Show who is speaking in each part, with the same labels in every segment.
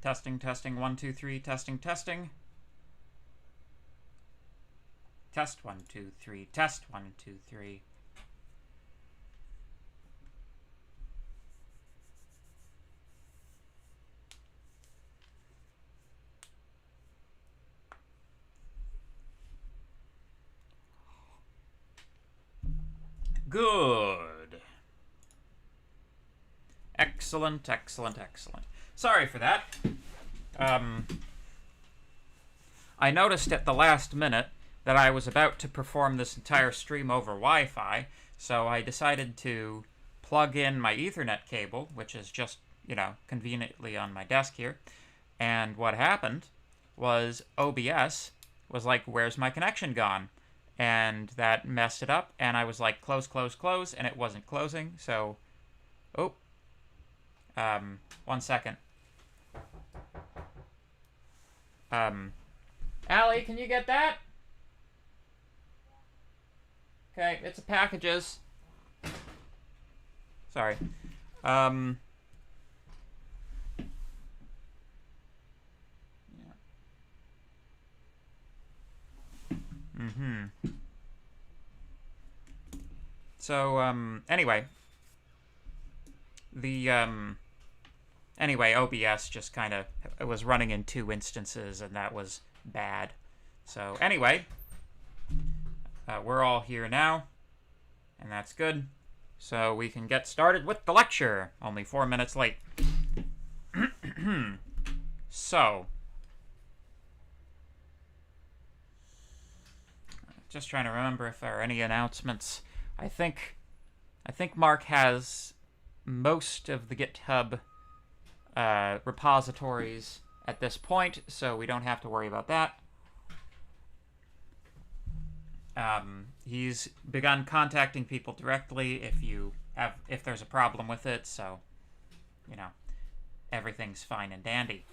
Speaker 1: Testing, testing, 1, 2, 3, testing, testing. Test 1, 2, 3, test 1, 2, 3. Good. Excellent, excellent, excellent. Sorry for that. I noticed at the last minute that I was about to perform this entire stream over Wi-Fi, so I decided to plug in my Ethernet cable, which is just, you know, conveniently on my desk here. And what happened was OBS was like, where's my connection gone? And that messed it up, and I was like, close, close, close, and it wasn't closing, so... Oh. 1 second. Allie, can you get that? Okay, it's a packages. Sorry. Yeah. So, anyway. Anyway, OBS just kind of was running in 2 instances, and that was bad. So, anyway. We're all here now, and that's good. So we can get started with the lecture. Only 4 minutes late. So, just trying to remember if there are any announcements. I think Mark has most of the GitHub repositories at this point, so we don't have to worry about that. He's begun contacting people directly if there's a problem with it, so, you know, everything's fine and dandy.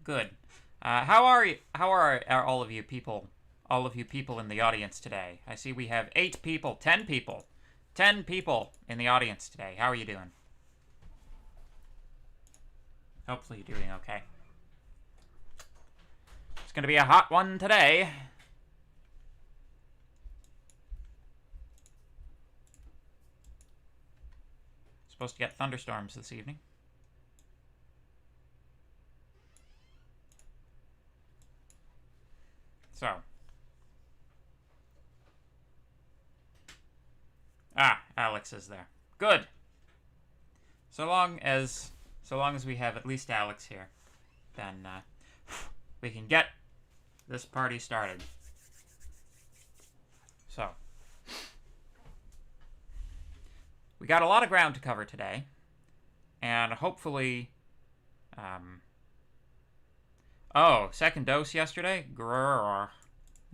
Speaker 1: Good. How are all of you people in the audience today? I see we have 8 people, 10 people. 10 people in the audience today. How are you doing? Hopefully you're doing okay. It's going to be a hot one today. Supposed to get thunderstorms this evening. So. Alex is there. Good. So long as we have at least Alex here, then we can get this party started. So. We got a lot of ground to cover today, and hopefully, oh, second dose yesterday? Grrr.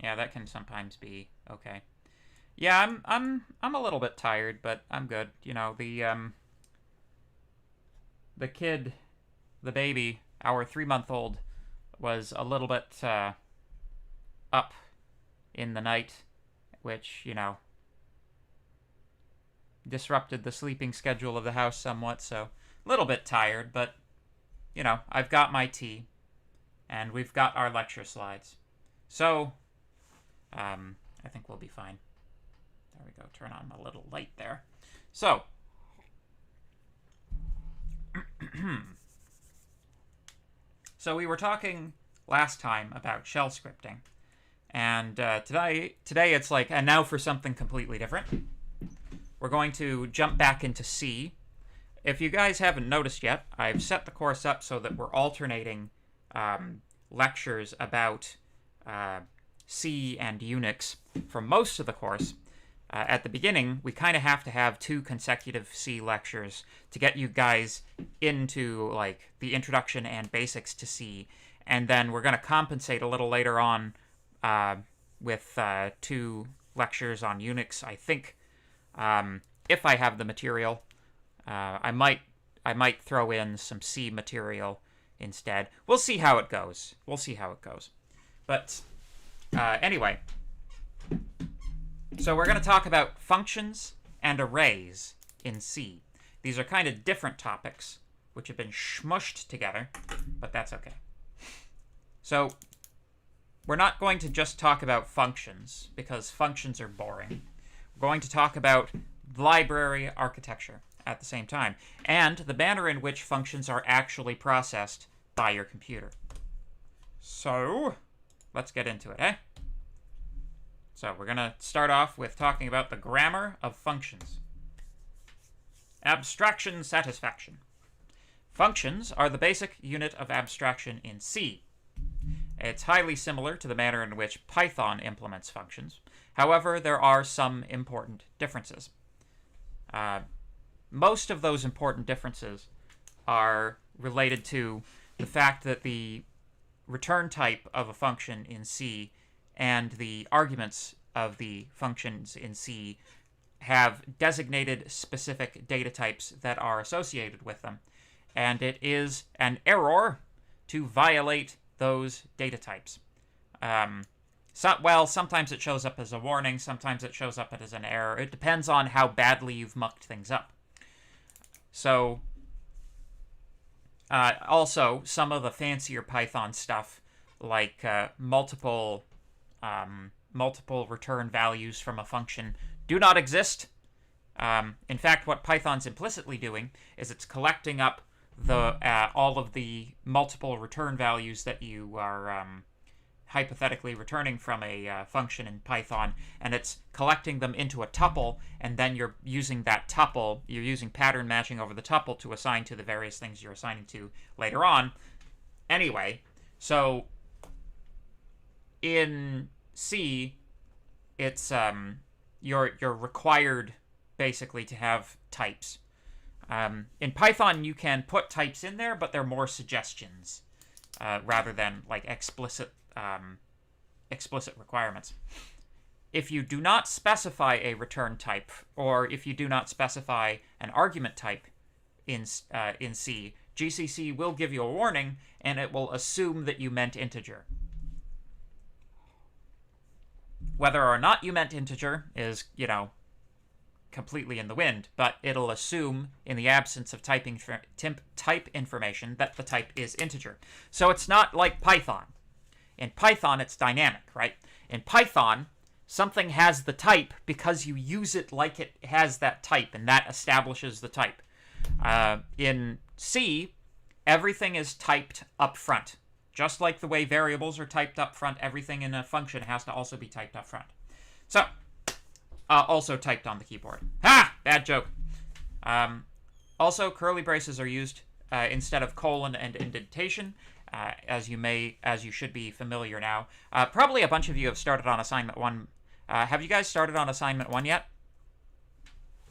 Speaker 1: Yeah, that can sometimes be okay. Yeah, I'm a little bit tired, but I'm good. You know, the kid, the baby, our 3-month-old, was a little bit up in the night, which, you know, disrupted the sleeping schedule of the house somewhat, so a little bit tired, but, you know, I've got my tea, and we've got our lecture slides. So, I think we'll be fine. There we go, turn on a little light there. So, so we were talking last time about shell scripting, and today it's like, and now for something completely different. We're going to jump back into C. If you guys haven't noticed yet, I've set the course up so that we're alternating lectures about C and Unix for most of the course. At the beginning, we kind of have to have 2 consecutive C lectures to get you guys into, like, the introduction and basics to C. And then we're going to compensate a little later on with 2 lectures on Unix, I think. If I have the material, I might throw in some C material instead. We'll see how it goes. But anyway, so we're going to talk about functions and arrays in C. These are kind of different topics which have been smushed together, but that's okay. So we're not going to just talk about functions, because functions are boring. We're going to talk about library architecture at the same time, and the manner in which functions are actually processed by your computer. So let's get into it, eh? So we're going to start off with talking about the grammar of functions. Abstraction satisfaction. Functions are the basic unit of abstraction in C. It's highly similar to the manner in which Python implements functions. However, there are some important differences. Most of those important differences are related to the fact that the return type of a function in C and the arguments of the functions in C have designated specific data types that are associated with them. And it is an error to violate those data types. Sometimes it shows up as a warning, sometimes it shows up as an error. It depends on how badly you've mucked things up. So, also, some of the fancier Python stuff, like multiple return values from a function, do not exist. In fact, what Python's implicitly doing is it's collecting up all of the multiple return values that you are hypothetically returning from a function in Python, and it's collecting them into a tuple, and then you're using that tuple, you're using pattern matching over the tuple to assign to the various things you're assigning to later on. Anyway, so in C, it's you're required basically to have types. In Python, you can put types in there, but they're more suggestions rather than like explicit requirements. If you do not specify a return type, or if you do not specify an argument type in C, GCC will give you a warning, and it will assume that you meant integer. Whether or not you meant integer is, completely in the wind, but it'll assume, in the absence of type information, that the type is integer. So it's not like Python. In Python, it's dynamic, right? In Python, something has the type because you use it like it has that type, and that establishes the type. In C, everything is typed up front. Just like the way variables are typed up front, everything in a function has to also be typed up front. So, also typed on the keyboard. Ha! Bad joke. Also, curly braces are used instead of colon and indentation, as you should be familiar now. Probably a bunch of you have started on assignment 1. Have you guys started on assignment 1 yet?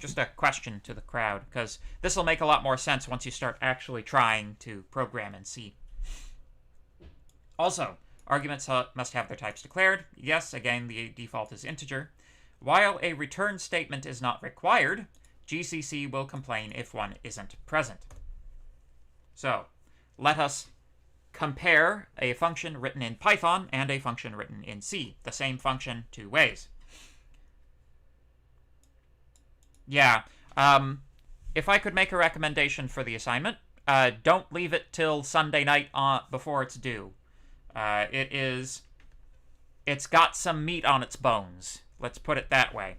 Speaker 1: Just a question to the crowd, because this will make a lot more sense once you start actually trying to program in C. Also, arguments must have their types declared. Yes, again, the default is integer. While a return statement is not required, GCC will complain if one isn't present. So, let us compare a function written in Python and a function written in C. The same function, two ways. Yeah, if I could make a recommendation for the assignment, don't leave it till Sunday night before it's due. It's got some meat on its bones. Let's put it that way.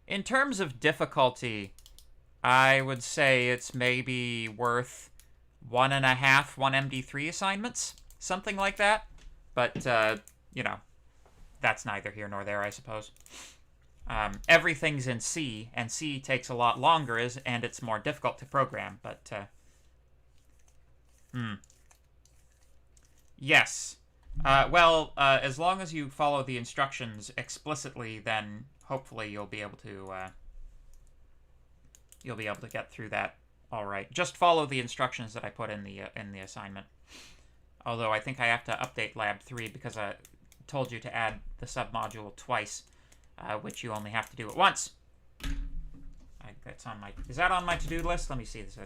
Speaker 1: In terms of difficulty, I would say it's maybe worth 1.5 1MD3 assignments, something like that. But, that's neither here nor there, I suppose. Everything's in C, and C takes a lot longer, and it's more difficult to program, but, Yes. As long as you follow the instructions explicitly, then hopefully you'll be able to get through that all right. Just follow the instructions that I put in the assignment. Although I think I have to update Lab 3 because I told you to add the submodule twice, which you only have to do it once. Is that on my to-do list? Let me see this.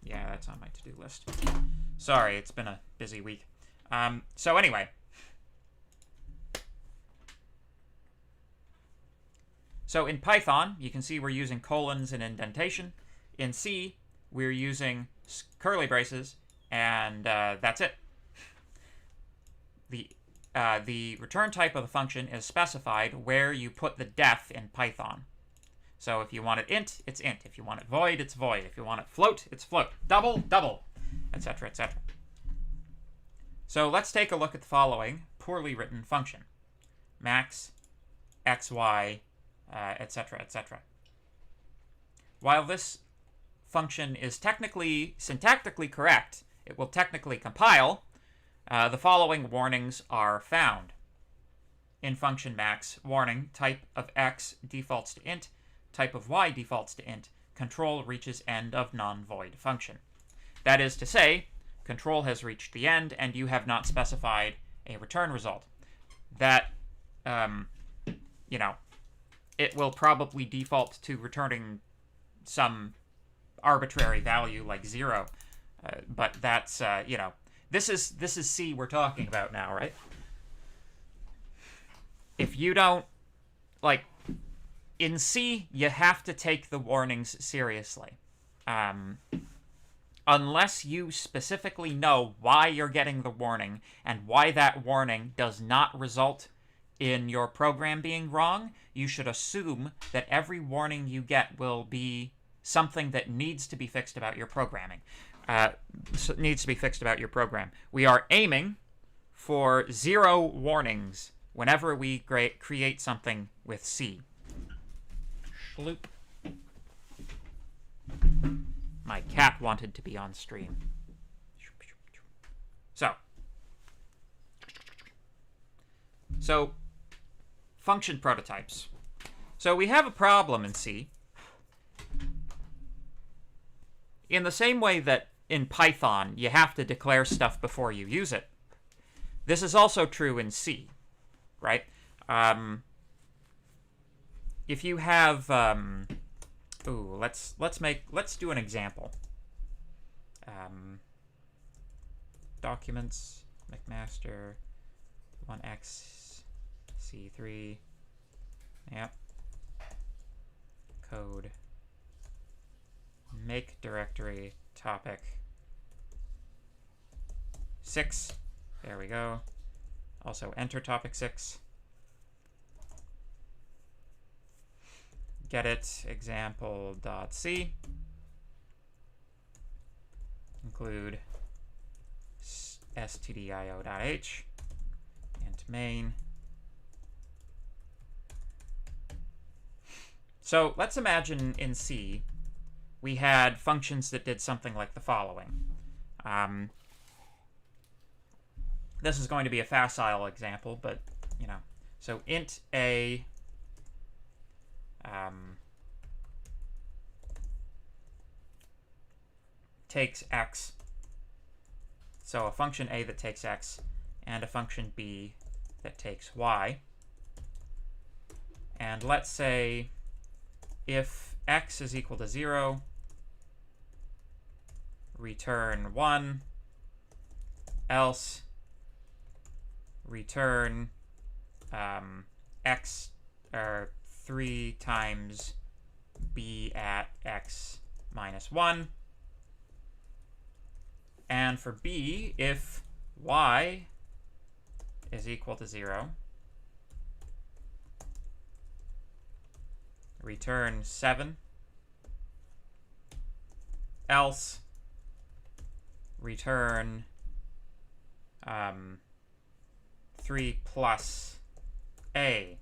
Speaker 1: Yeah, that's on my to-do list. Sorry, it's been a busy week. So anyway. So in Python, you can see we're using colons and indentation. In C, we're using curly braces, and that's it. The return type of the function is specified where you put the def in Python. So if you want it int, it's int. If you want it void, it's void. If you want it float, it's float. Double, double, etc., etc. So let's take a look at the following poorly written function. Max, xy, etc., etc. While this function is technically syntactically correct, it will technically compile, the following warnings are found. In function max, warning, type of x defaults to int, type of y defaults to int, control reaches end of non-void function. That is to say, control has reached the end and you have not specified a return result. That, it will probably default to returning some arbitrary value like 0. But that's, this is C we're talking about now, right? If you don't, in C, you have to take the warnings seriously. Unless you specifically know why you're getting the warning and why that warning does not result in your program being wrong, you should assume that every warning you get will be something that needs to be fixed about your programming. We are aiming for 0 warnings whenever we create something with C. Schloop. My cat wanted to be on stream. So, function prototypes. So we have a problem in C. In the same way that in Python, you have to declare stuff before you use it. This is also true in C, right? If you have, let's do an example. Documents, McMaster, 1XC3, yep. Code, make directory, topic, 6, there we go. Also enter topic 6. Get it example.c. Include stdio.h int main. So let's imagine in C we had functions that did something like the following. This is going to be a facile example, but so int a takes x. So a function a that takes x and a function b that takes y. And let's say if x is equal to 0, return 1, else return x or 3 times b at x minus 1. And for b, if y is equal to 0, return 7, else return 3 plus a,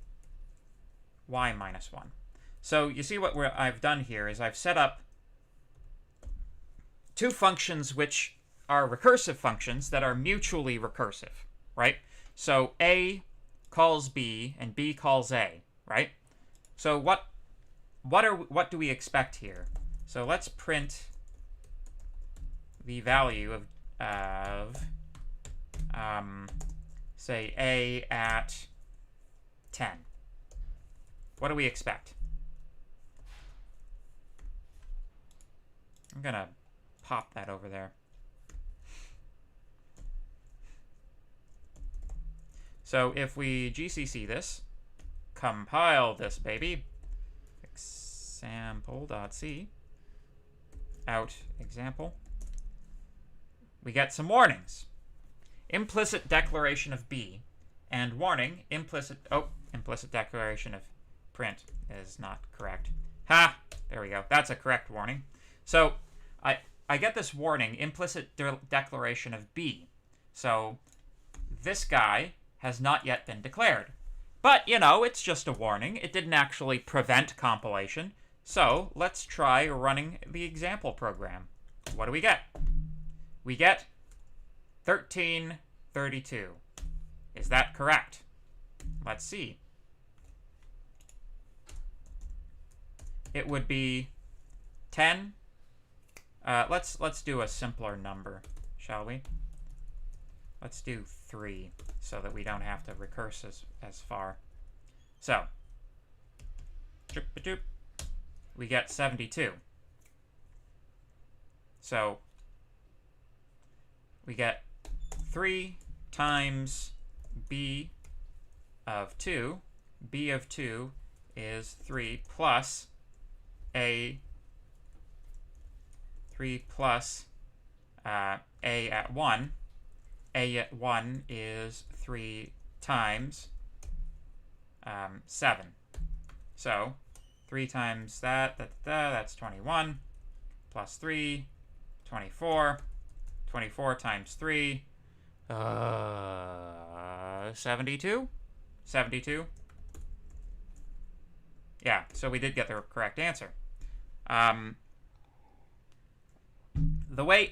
Speaker 1: y minus 1. So you see what I've done here is I've set up 2 functions which are recursive functions that are mutually recursive, right? So a calls b and b calls a, right? So what do we expect here? So let's print the value of say a at 10. What do we expect? I'm gonna pop that over there. So if we GCC this, compile this baby, example.c, out example, we get some warnings. Implicit declaration of B, and warning, implicit declaration of print is not correct. Ha! There we go. That's a correct warning. So I get this warning, implicit declaration of B. So this guy has not yet been declared. But, you know, it's just a warning. It didn't actually prevent compilation. So let's try running the example program. What do we get? We get 1332. Is that correct? Let's see. It would be 10. Let's do a simpler number, shall we? Let's do 3 so that we don't have to recurse as far. So, we get 72. So, we get 3 times b of 2. B of 2 is 3 plus a 3 plus a at 1. A at 1 is 3 times 7. So 3 times that's 21, plus 3, 24. 24 times 3, 72? 72? Yeah, so we did get the correct answer.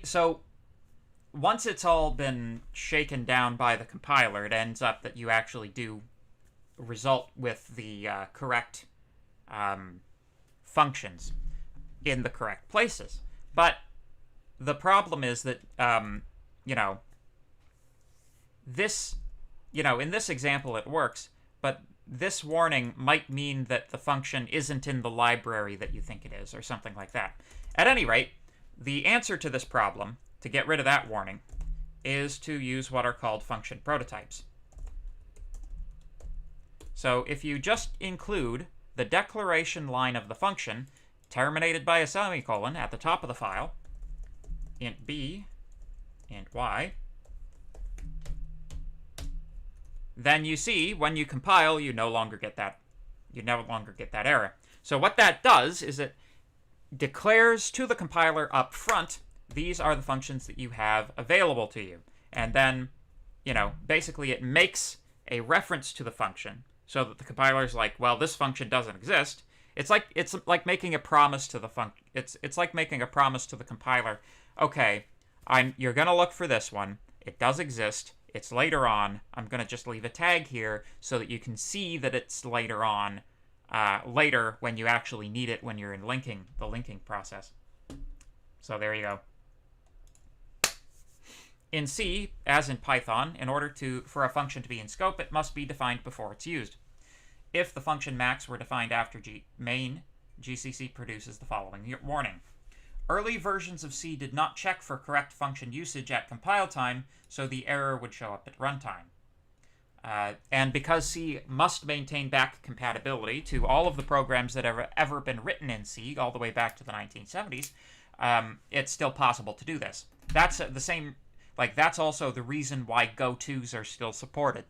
Speaker 1: So once it's all been shaken down by the compiler, it ends up that you actually do result with the correct functions in the correct places. But the problem is that, in this example it works, but this warning might mean that the function isn't in the library that you think it is, or something like that. At any rate, the answer to this problem, to get rid of that warning, is to use what are called function prototypes. So if you just include the declaration line of the function, terminated by a semicolon at the top of the file, int b, int y, then you see when you compile, you no longer get that error. So what that does is it declares to the compiler up front, these are the functions that you have available to you. And then, basically it makes a reference to the function so that the compiler's like, well, this function doesn't exist. It's like making a promise to the it's like making a promise to the compiler. Okay, you're going to look for this one. It does exist. It's later on. I'm going to just leave a tag here so that you can see that it's later on, later when you actually need it when you're in the linking process. So there you go. In C, as in Python, in order for a function to be in scope, it must be defined before it's used. If the function max were defined after main, GCC produces the following warning. Early versions of C did not check for correct function usage at compile time, so the error would show up at runtime. And because C must maintain back compatibility to all of the programs that have ever been written in C, all the way back to the 1970s, it's still possible to do this. That's the same. That's also the reason why Go-tos are still supported,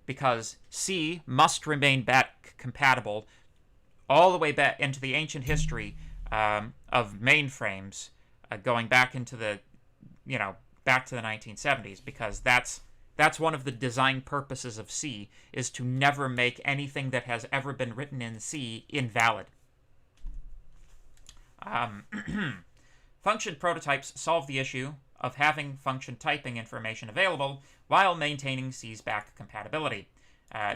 Speaker 1: because C must remain back compatible all the way back into the ancient history of mainframes, going back into the, back to the 1970s, because that's one of the design purposes of C, is to never make anything that has ever been written in C invalid. Function prototypes solve the issue of having function typing information available while maintaining C's back compatibility.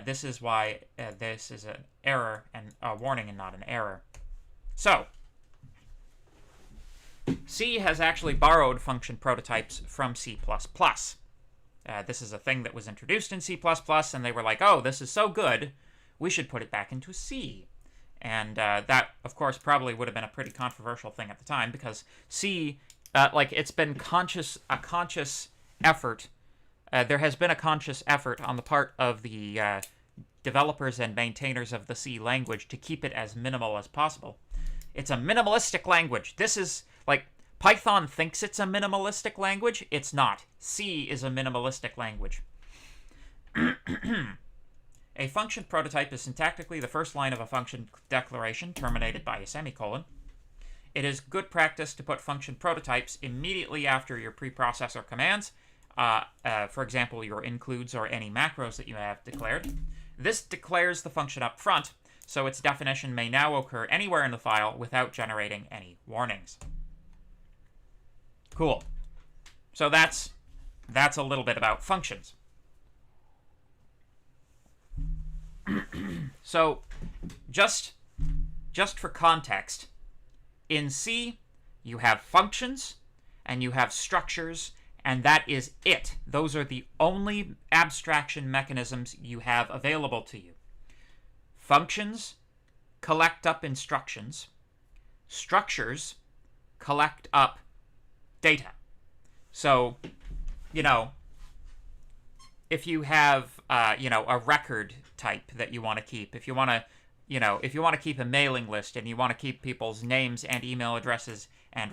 Speaker 1: This is why this is an error and a warning and not an error. So, C has actually borrowed function prototypes from C++. This is a thing that was introduced in C++, and they were like, oh, this is so good, we should put it back into C. And that, of course, probably would have been a pretty controversial thing at the time, because C, it's been a conscious effort. There has been a conscious effort on the part of the developers and maintainers of the C language to keep it as minimal as possible. It's a minimalistic language. This is, like, Python thinks it's a minimalistic language. It's not. C is a minimalistic language. A function prototype is syntactically the first line of a function declaration terminated by a semicolon. It is good practice to put function prototypes immediately after your preprocessor commands, for example, your includes or any macros that you have declared. This declares the function up front, so its definition may now occur anywhere in the file without generating any warnings. Cool. So that's a little bit about functions. So, just for context, in C, you have functions, and you have structures, and that is it. Those are the only abstraction mechanisms you have available to you. Functions collect up instructions. Structures collect up data. So, if you have, a record type that you want to keep, if you want to keep a mailing list and you want to keep people's names and email addresses and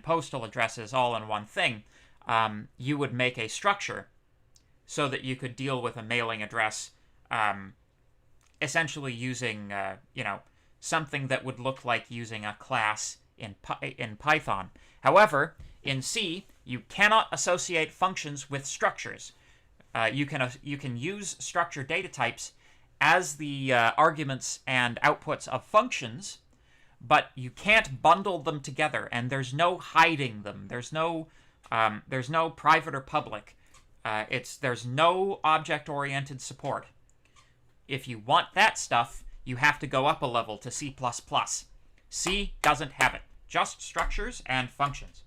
Speaker 1: postal addresses all in one thing, you would make a structure so that you could deal with a mailing address, essentially using, something that would look like using a class in Python. However, in C, you cannot associate functions with structures. You can use structure data types as the arguments and outputs of functions, but you can't bundle them together, and there's no hiding them. There's no private or public. There's no object-oriented support. If you want that stuff, you have to go up a level to C++. C doesn't have it. Just structures and functions.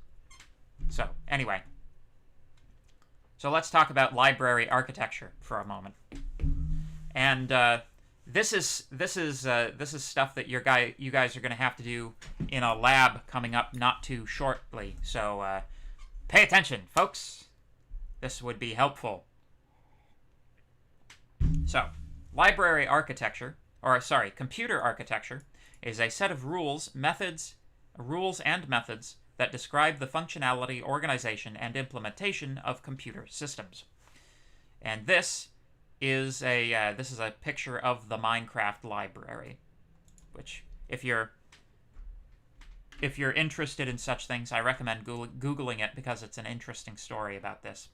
Speaker 1: So, anyway. So let's talk about library architecture for a moment. And this is stuff that you guys are going to have to do in a lab coming up not too shortly. So pay attention, folks. This would be helpful. So, library architecture, computer architecture, is a set of rules and methods that describe the functionality, organization, and implementation of computer systems. And this is a picture of the Minecraft library, which, if you're interested in such things, I recommend Googling it because it's an interesting story about this.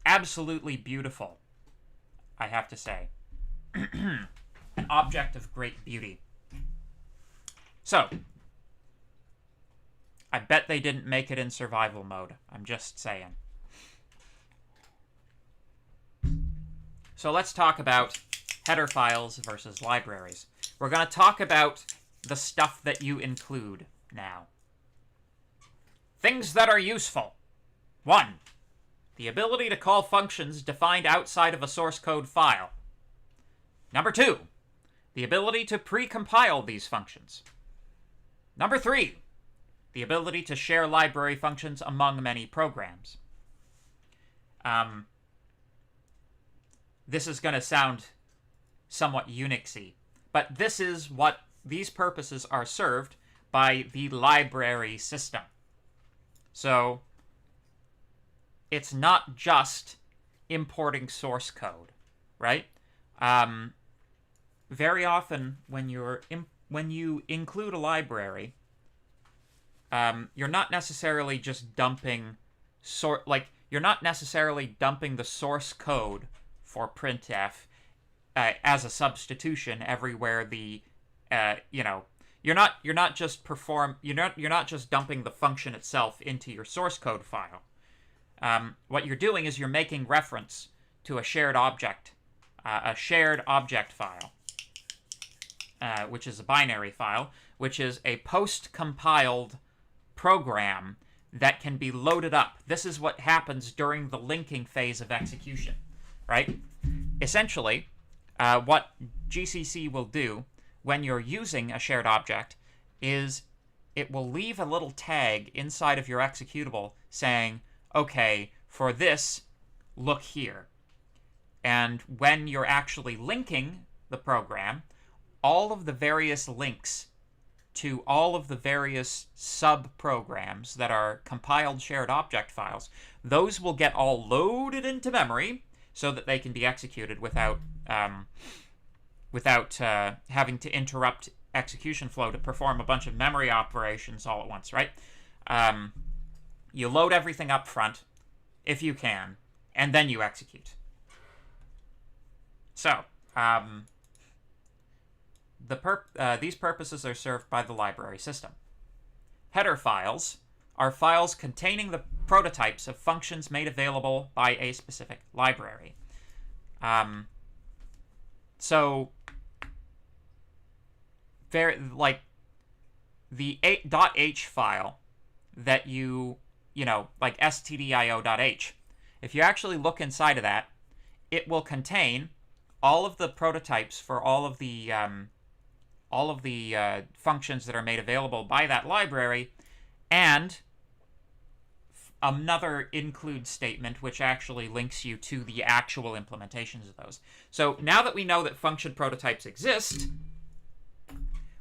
Speaker 1: Absolutely beautiful, I have to say. An object of great beauty. So, I bet they didn't make it in survival mode. I'm just saying. So let's talk about header files versus libraries. We're going to talk about the stuff that you include now. Things that are useful. 1. The ability to call functions defined outside of a source code file. Number 2. The ability to pre-compile these functions. Number 3. The ability to share library functions among many programs. This is going to sound somewhat Unixy, but this is what these purposes are served by the library system. So, it's not just importing source code, right? Very often, when you include a library, you're not necessarily just dumping you're not necessarily dumping the source code for printf as a substitution everywhere you're not just dumping the function itself into your source code file. What you're doing is you're making reference to a shared object file, which is a binary file, which is a post-compiled program that can be loaded up. This is what happens during the linking phase of execution, right? Essentially, what GCC will do when you're using a shared object is it will leave a little tag inside of your executable saying, okay, for this, look here. And when you're actually linking the program, all of the various links to all of the various sub-programs that are compiled shared object files, those will get all loaded into memory so that they can be executed without having to interrupt execution flow to perform a bunch of memory operations all at once, right? You load everything up front, if you can, and then you execute. So, these purposes are served by the library system. Header files are files containing the prototypes of functions made available by a specific library. So, like the .h file that like stdio.h, if you actually look inside of that, it will contain all of the prototypes for all of the functions that are made available by that library, and another include statement which actually links you to the actual implementations of those. So now that we know that function prototypes exist,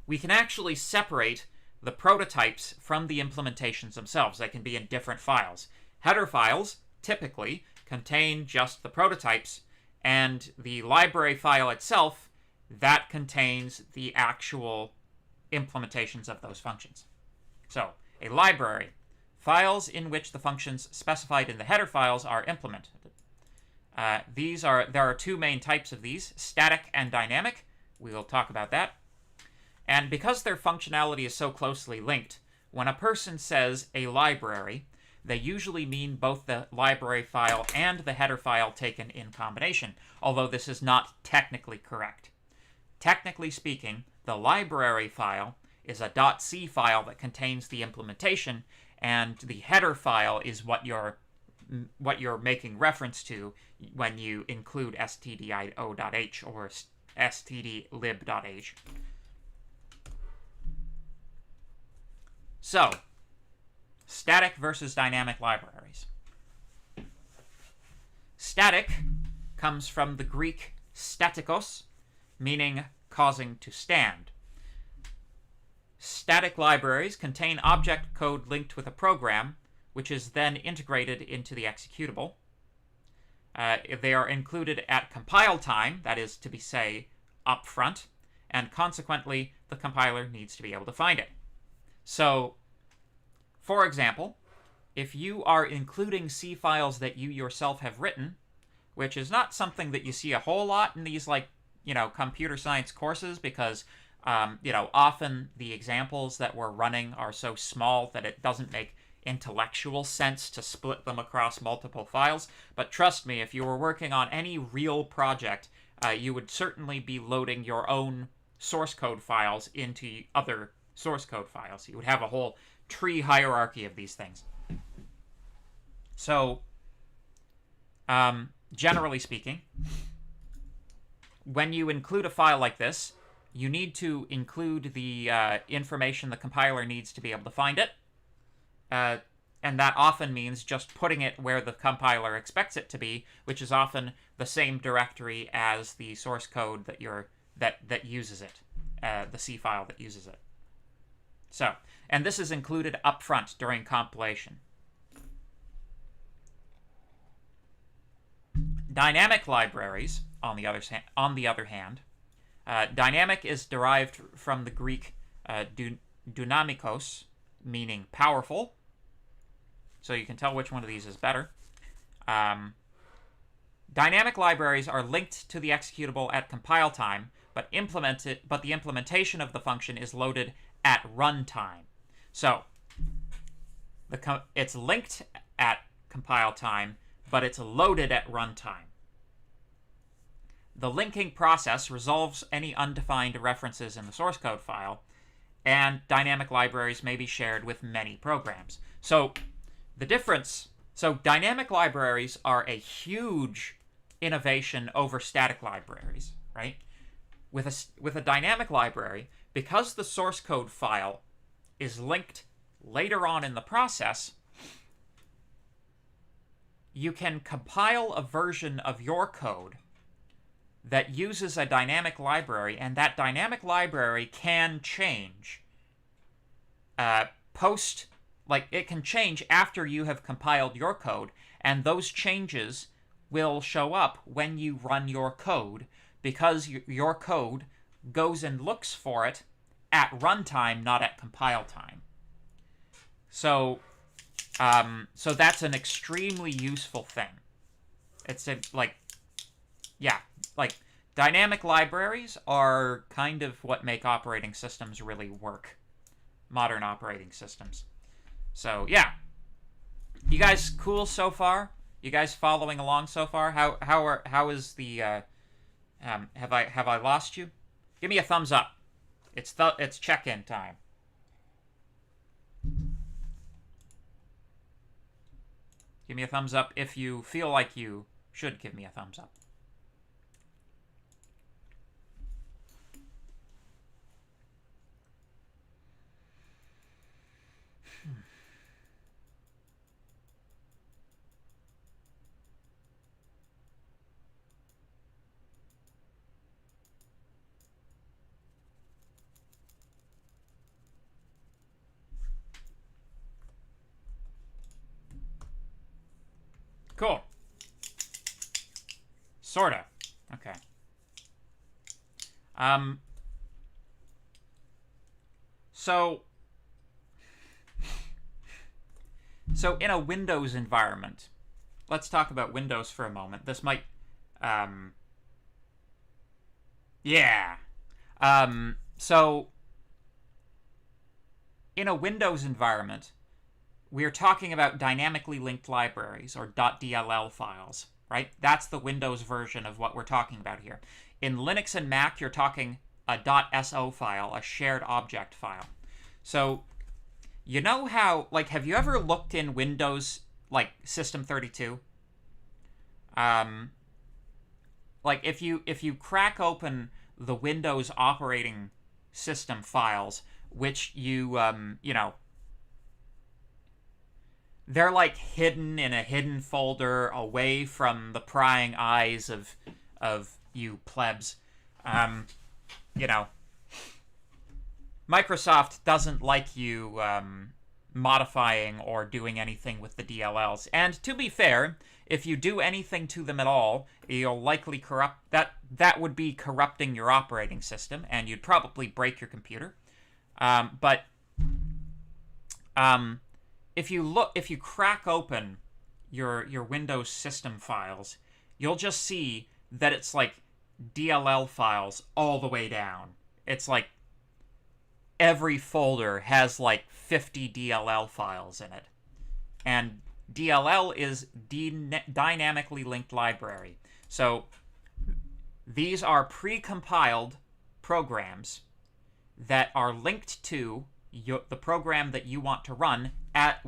Speaker 1: we can actually separate the prototypes from the implementations themselves. They can be in different files. Header files typically contain just the prototypes, and the library file itself, that contains the actual implementations of those functions. So, a library, files in which the functions specified in the header files are implemented. There are two main types of these, static and dynamic. We will talk about that. And because their functionality is so closely linked, when a person says a library, they usually mean both the library file and the header file taken in combination, although this is not technically correct. Technically speaking, the library file is a .c file that contains the implementation, and the header file is what you're making reference to when you include stdio.h or stdlib.h. So, static versus dynamic libraries. Static comes from the Greek statikos, meaning causing to stand. Static libraries contain object code linked with a program, which is then integrated into the executable. They are included at compile time, that is to be say, up front, and consequently, the compiler needs to be able to find it. So, for example, if you are including C files that you yourself have written, which is not something that you see a whole lot in these, computer science courses, because, often the examples that we're running are so small that it doesn't make intellectual sense to split them across multiple files. But trust me, if you were working on any real project, you would certainly be loading your own source code files into other source code files. You would have a whole tree hierarchy of these things. So, generally speaking, when you include a file like this, you need to include the information the compiler needs to be able to find it. And that often means just putting it where the compiler expects it to be, which is often the same directory as the source code that uses it, the C file that uses it. So, and this is included up front during compilation. Dynamic libraries, on the other hand, dynamic is derived from the Greek dynamikos, meaning powerful. So you can tell which one of these is better. Dynamic libraries are linked to the executable at compile time, but the implementation of the function is loaded at runtime. So it's linked at compile time, but it's loaded at runtime. The linking process resolves any undefined references in the source code file, and dynamic libraries may be shared with many programs. So dynamic libraries are a huge innovation over static libraries, right? With a dynamic library, because the source code file is linked later on in the process, you can compile a version of your code that uses a dynamic library, and that dynamic library can change it can change after you have compiled your code, and those changes will show up when you run your code, because your code goes and looks for it at runtime, not at compile time. So that's an extremely useful thing. It's dynamic libraries are kind of what make operating systems really work. Modern operating systems. So yeah, you guys cool so far? You guys following along so far? How is the have I lost you? Give me a thumbs up. It's check-in time. Give me a thumbs up if you feel like you should give me a thumbs up. Cool. Sorta. Okay. So in a Windows environment, let's talk about Windows for a moment. This might, so in a Windows environment, we're talking about dynamically linked libraries, or .dll files, right? That's the Windows version of what we're talking about here. In Linux and Mac, you're talking a .so file, a shared object file. So, you know how, have you ever looked in Windows, System32? If you crack open the Windows operating system files, which they're hidden in a hidden folder away from the prying eyes of you plebs. Microsoft doesn't like you modifying or doing anything with the DLLs. And to be fair, if you do anything to them at all, you'll likely that would be corrupting your operating system, and you'd probably break your computer. If you crack open your Windows system files, you'll just see that it's DLL files all the way down. It's every folder has 50 DLL files in it. And DLL is dynamically linked library. So these are pre-compiled programs that are linked to the program that you want to run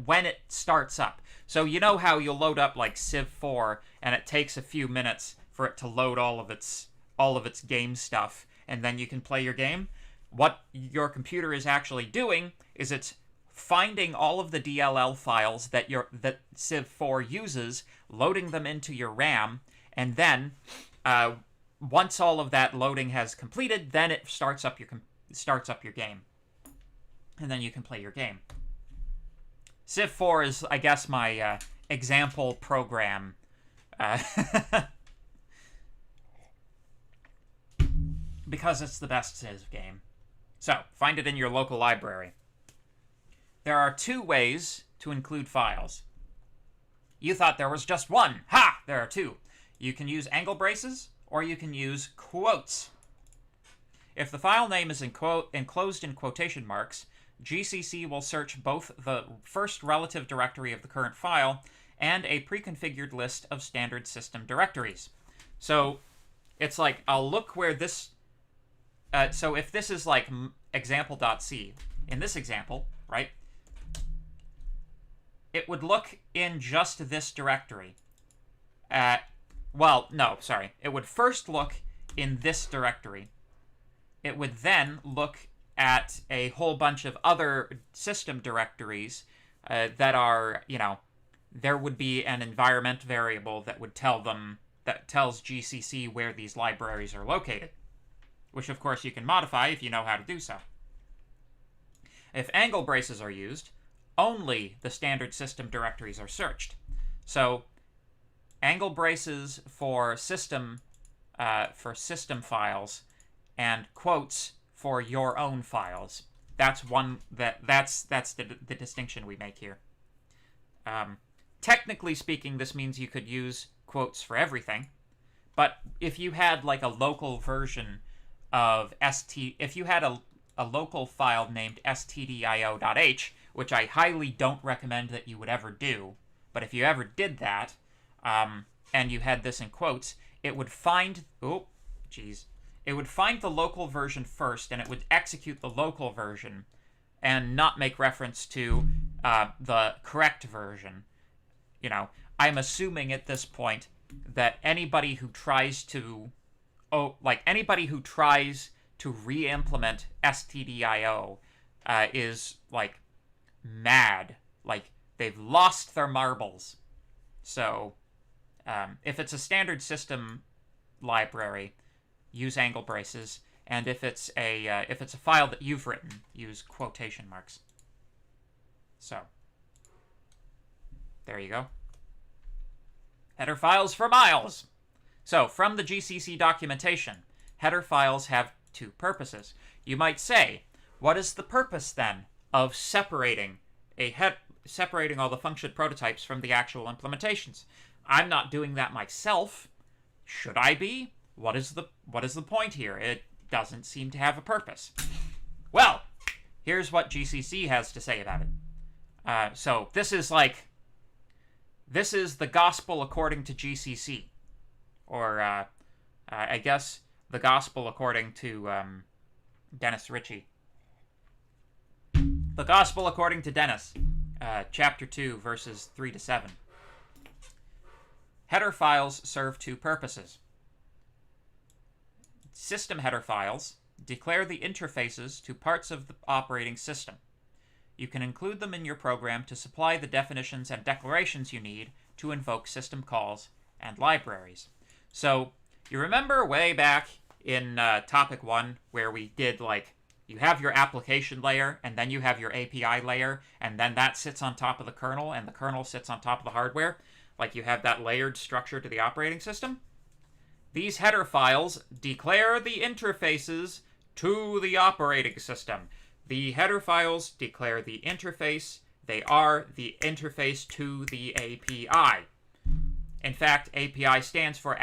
Speaker 1: when it starts up. So you know how you'll load up Civ4 and it takes a few minutes for it to load all of its game stuff, and then you can play your game? What your computer is actually doing is it's finding all of the DLL files that Civ4 uses, loading them into your RAM, and then once all of that loading has completed, then it starts up your game. And then you can play your game. Civ4 is, I guess, my example program. Because it's the best Civ game. So, find it in your local library. There are two ways to include files. You thought there was just one. Ha! There are two. You can use angle braces, or you can use quotes. If the file name is enclosed in quotation marks, GCC will search both the first relative directory of the current file and a pre-configured list of standard system directories. So it's I'll look where this... so if this is example.c, in this example, right, it would look in just this directory. It would first look in this directory. It would then look at a whole bunch of other system directories that are, there would be an environment variable that would tell them that tells GCC where these libraries are located, which of course you can modify if you know how to do so. If angle braces are used, only the standard system directories are searched. So angle braces for system files and quotes for your own files. That's the distinction we make here. Technically speaking, this means you could use quotes for everything, but if you had like a local version of if you had a local file named stdio.h, which I highly don't recommend that you would ever do, but if you ever did that, and you had this in quotes, it would find it would find the local version first, and it would execute the local version and not make reference to the correct version. You know, I'm assuming at this point that anybody who tries to re-implement stdio is like mad, like they've lost their marbles. So if it's a standard system library, use angle braces, and if it's a file that you've written, use quotation marks. So there you go. Header files for miles. So from the GCC documentation, header files have two purposes. You might say, what is the purpose then of separating all the function prototypes from the actual implementations? I'm not doing that myself. Should I be? What is the point here? It doesn't seem to have a purpose. Well, here's what GCC has to say about it. So this is the gospel according to GCC, or I guess the gospel according to Dennis Ritchie. The gospel according to Dennis, chapter 2, verses 3 to 7. Header files serve two purposes. System header files declare the interfaces to parts of the operating system. You can include them in your program to supply the definitions and declarations you need to invoke system calls and libraries. So, you remember way back in topic 1 where we did, like, you have your application layer, and then you have your API layer, and then that sits on top of the kernel, and the kernel sits on top of the hardware? Like, you have that layered structure to the operating system? These header files declare the interfaces to the operating system. The header files declare the interface. They are the interface to the API. In fact, API stands for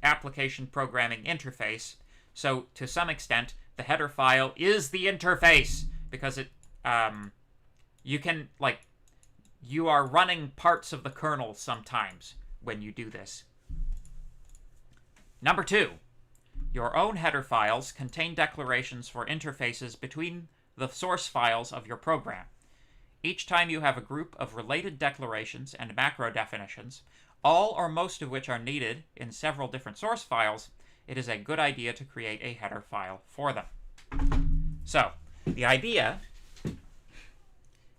Speaker 1: Application Programming Interface. So, to some extent, the header file is the interface, because it, you are running parts of the kernel sometimes when you do this. Number 2, your own header files contain declarations for interfaces between the source files of your program. Each time you have a group of related declarations and macro definitions, all or most of which are needed in several different source files, it is a good idea to create a header file for them. So, the idea,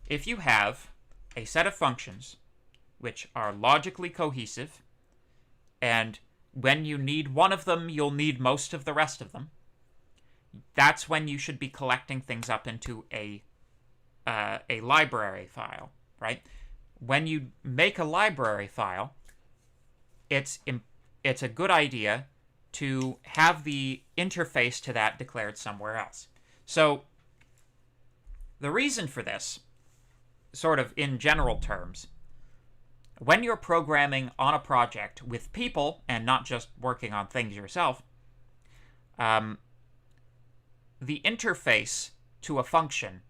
Speaker 1: if you have a set of functions which are logically cohesive, and when you need one of them, you'll need most of the rest of them, that's when you should be collecting things up into a library file, right? When you make a library file, it's a good idea to have the interface to that declared somewhere else. So the reason for this, sort of in general terms, when you're programming on a project with people and not just working on things yourself, the interface to a function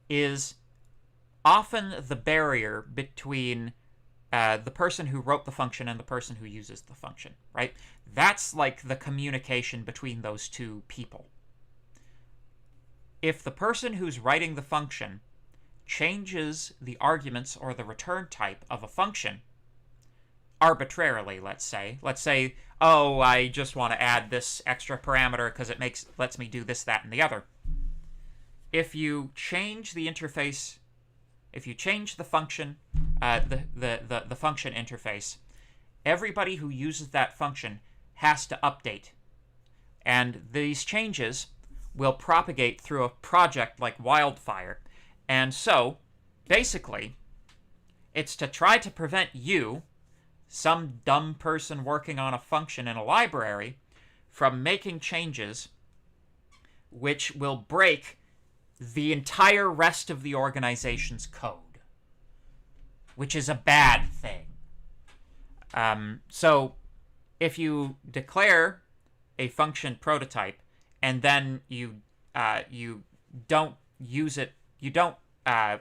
Speaker 1: is often the barrier between the person who wrote the function and the person who uses the function, right? That's like the communication between those two people. If the person who's writing the function changes the arguments or the return type of a function arbitrarily, let's say, oh, I just want to add this extra parameter because it lets me do this, that, and the other. If you change the interface, if you change the function, the function interface, everybody who uses that function has to update. And these changes will propagate through a project like wildfire. And so, basically, it's to try to prevent you, some dumb person working on a function in a library, from making changes which will break the entire rest of the organization's code, which is a bad thing. So if you declare a function prototype and then you don't use it, you don't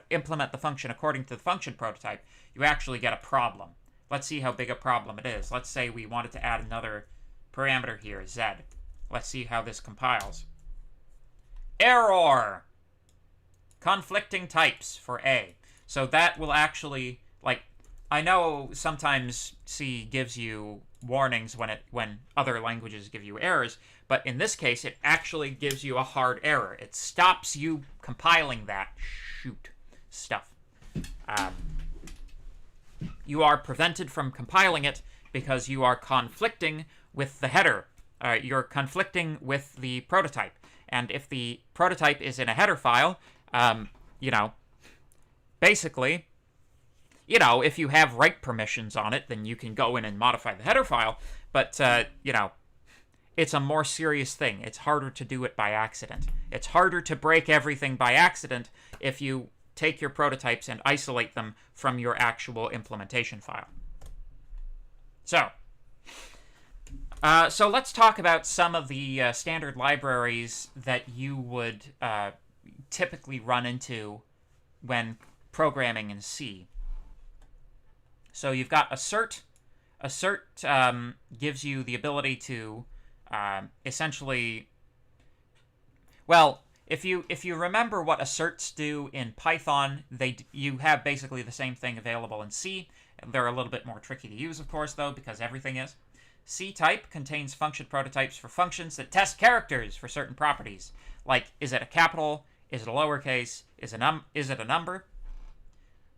Speaker 1: implement the function according to the function prototype, you actually get a problem. Let's see how big a problem it is. Let's say we wanted to add another parameter here, z. Let's see how this compiles. Error! Conflicting types for A. So that will actually, like, I know sometimes C gives you warnings when other languages give you errors, but in this case, it actually gives you a hard error. It stops you compiling that stuff. You are prevented from compiling it because you are conflicting with the header. You're conflicting with the prototype. And if the prototype is in a header file, basically, if you have write permissions on it, then you can go in and modify the header file. But, it's a more serious thing. It's harder to do it by accident. It's harder to break everything by accident if you take your prototypes and isolate them from your actual implementation file. So let's talk about some of the standard libraries that you would typically run into when programming in C. So you've got Assert. Assert gives you the ability to essentially, well, if you remember what asserts do in Python, you have basically the same thing available in C. They're a little bit more tricky to use, of course, though, because everything is. C-type contains function prototypes for functions that test characters for certain properties, like is it a capital, is it a lowercase, is it a number?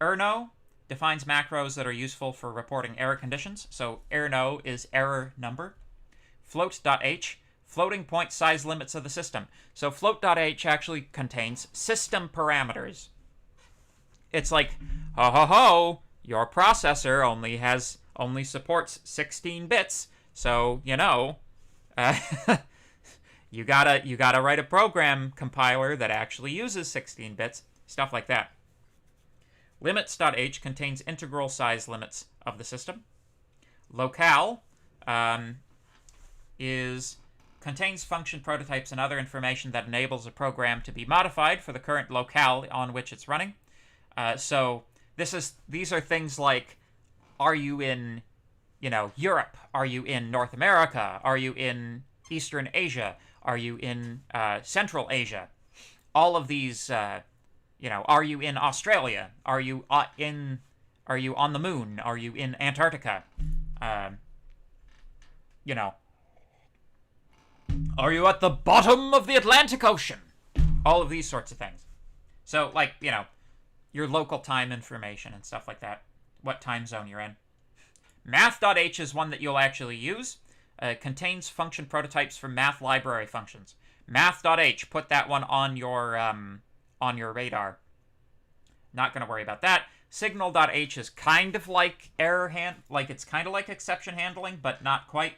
Speaker 1: Erno defines macros that are useful for reporting error conditions, so erno is error number. Float.h, floating point size limits of the system. So float.h actually contains system parameters. It's like, ho ho ho, your processor only supports 16 bits, so you gotta write a program compiler that actually uses 16 bits, stuff like that. Limits.h contains integral size limits of the system. Locale contains function prototypes and other information that enables a program to be modified for the current locale on which it's running. So these are things like, are you in, Europe? Are you in North America? Are you in Eastern Asia? Are you in Central Asia? All of these, are you in Australia? Are you on the moon? Are you in Antarctica? Are you at the bottom of the Atlantic Ocean? All of these sorts of things. So, your local time information and stuff like that. What time zone you're in. Math.h is one that you'll actually use. Contains function prototypes for math library functions. Math.h, put that one on your radar. Not going to worry about that. Signal.h is kind of like it's kind of like exception handling, but not quite.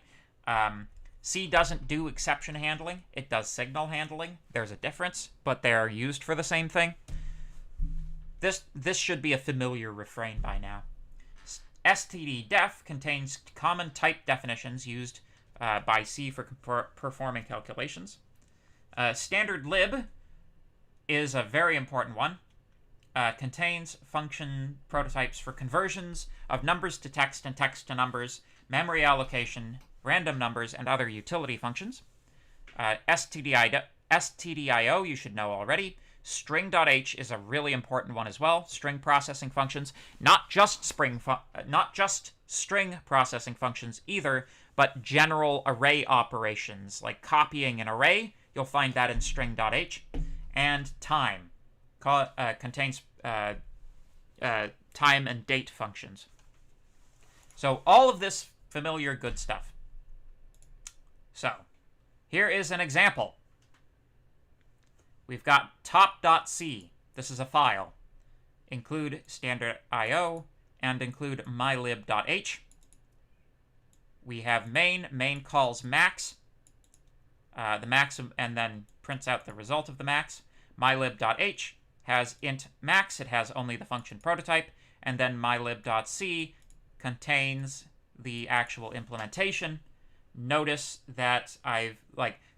Speaker 1: C doesn't do exception handling. It does signal handling. There's a difference, but they're used for the same thing. This should be a familiar refrain by now. stdef contains common type definitions used by C for performing calculations. Standard lib is a very important one. Contains function prototypes for conversions of numbers to text and text to numbers, memory allocation, random numbers, and other utility functions. stdio you should know already. String.h is a really important one as well. String processing functions, not just string processing functions either, but general array operations like copying an array. You'll find that in string.h. And time contains time and date functions. So all of this familiar good stuff. So, here is an example. We've got top.c. This is a file. Include standard IO and include mylib.h. We have main. Main calls max. The max, and then prints out the result of the max. Mylib.h has int max. It has only the function prototype. And then mylib.c contains the actual implementation. Notice that I've,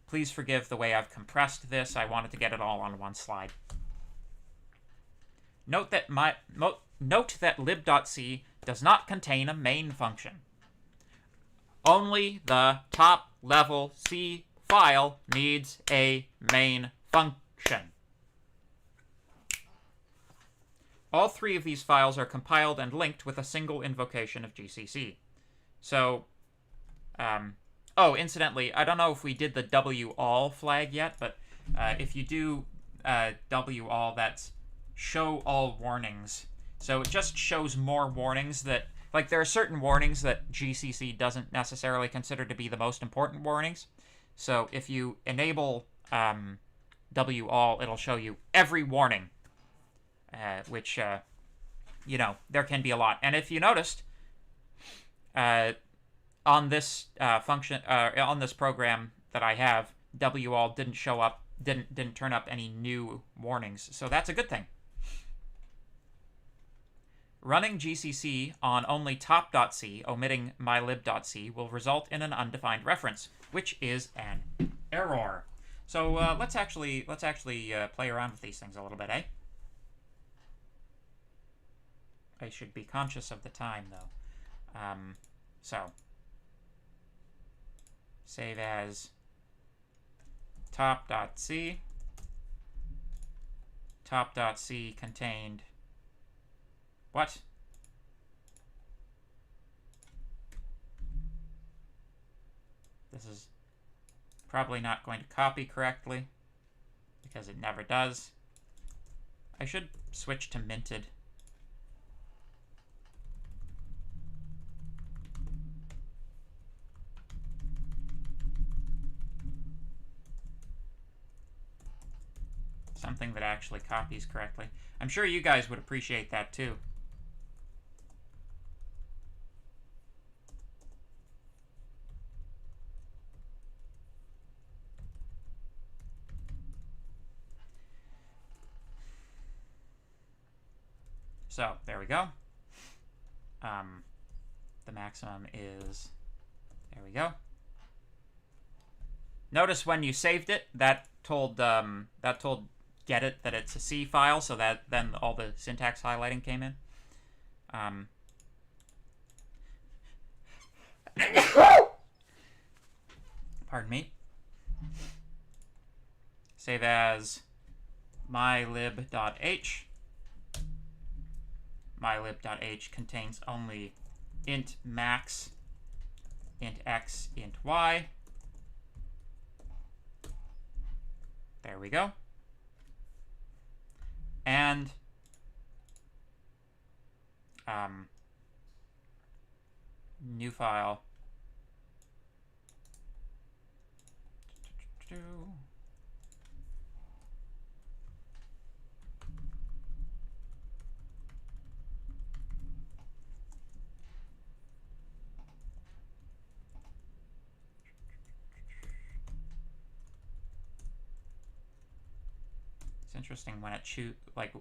Speaker 1: please forgive the way I've compressed this. I wanted to get it all on one slide. Note that lib.c does not contain a main function. Only the top-level C file needs a main function. All three of these files are compiled and linked with a single invocation of GCC. So, oh, incidentally, I don't know if we did the WALL flag yet, but if you do WALL, that's show all warnings. So it just shows more warnings that, there are certain warnings that GCC doesn't necessarily consider to be the most important warnings. So if you enable WALL, it'll show you every warning, which, there can be a lot. And if you noticed, on this function, on this program that I have, WALL didn't show up, didn't turn up any new warnings. So that's a good thing. Running GCC on only top.c, omitting mylib.c, will result in an undefined reference, which is an error. So let's actually play around with these things a little bit, eh? I should be conscious of the time, though. So save as top.c. Top.c contained what? This is probably not going to copy correctly because it never does. I should switch to minted. Something that actually copies correctly. I'm sure you guys would appreciate that too. So, there we go. The maximum is, there we go. Notice when you saved it, that told get it that it's a C file, so that then all the syntax highlighting came in. Pardon me. Save as mylib.h. Mylib.h contains only int max, int x, int y. There we go. And new file. It's interesting when it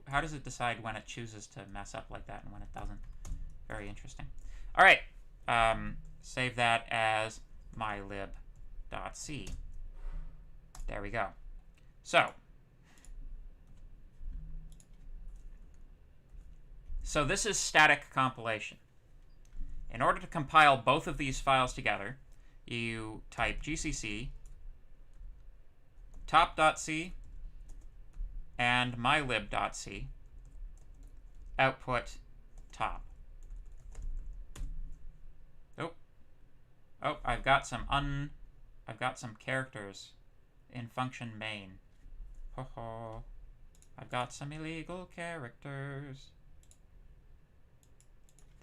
Speaker 1: how does it decide when it chooses to mess up like that and when it doesn't? Very interesting. All right, save that as mylib.c. There we go. So this is static compilation. In order to compile both of these files together, you type gcc top.c and mylib.c, output top. Oh, I've got some characters in function main. Ho ho. I've got some illegal characters.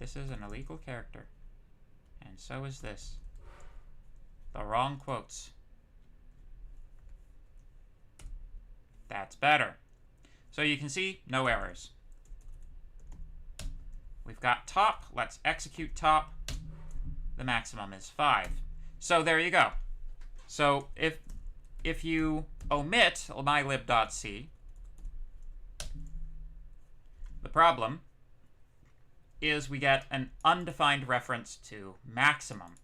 Speaker 1: This is an illegal character. And so is this. The wrong quotes. That's better. So you can see no errors. We've got top. Let's execute top. The maximum is 5. So there you go. So if you omit mylib.c, the problem is we get an undefined reference to maximum.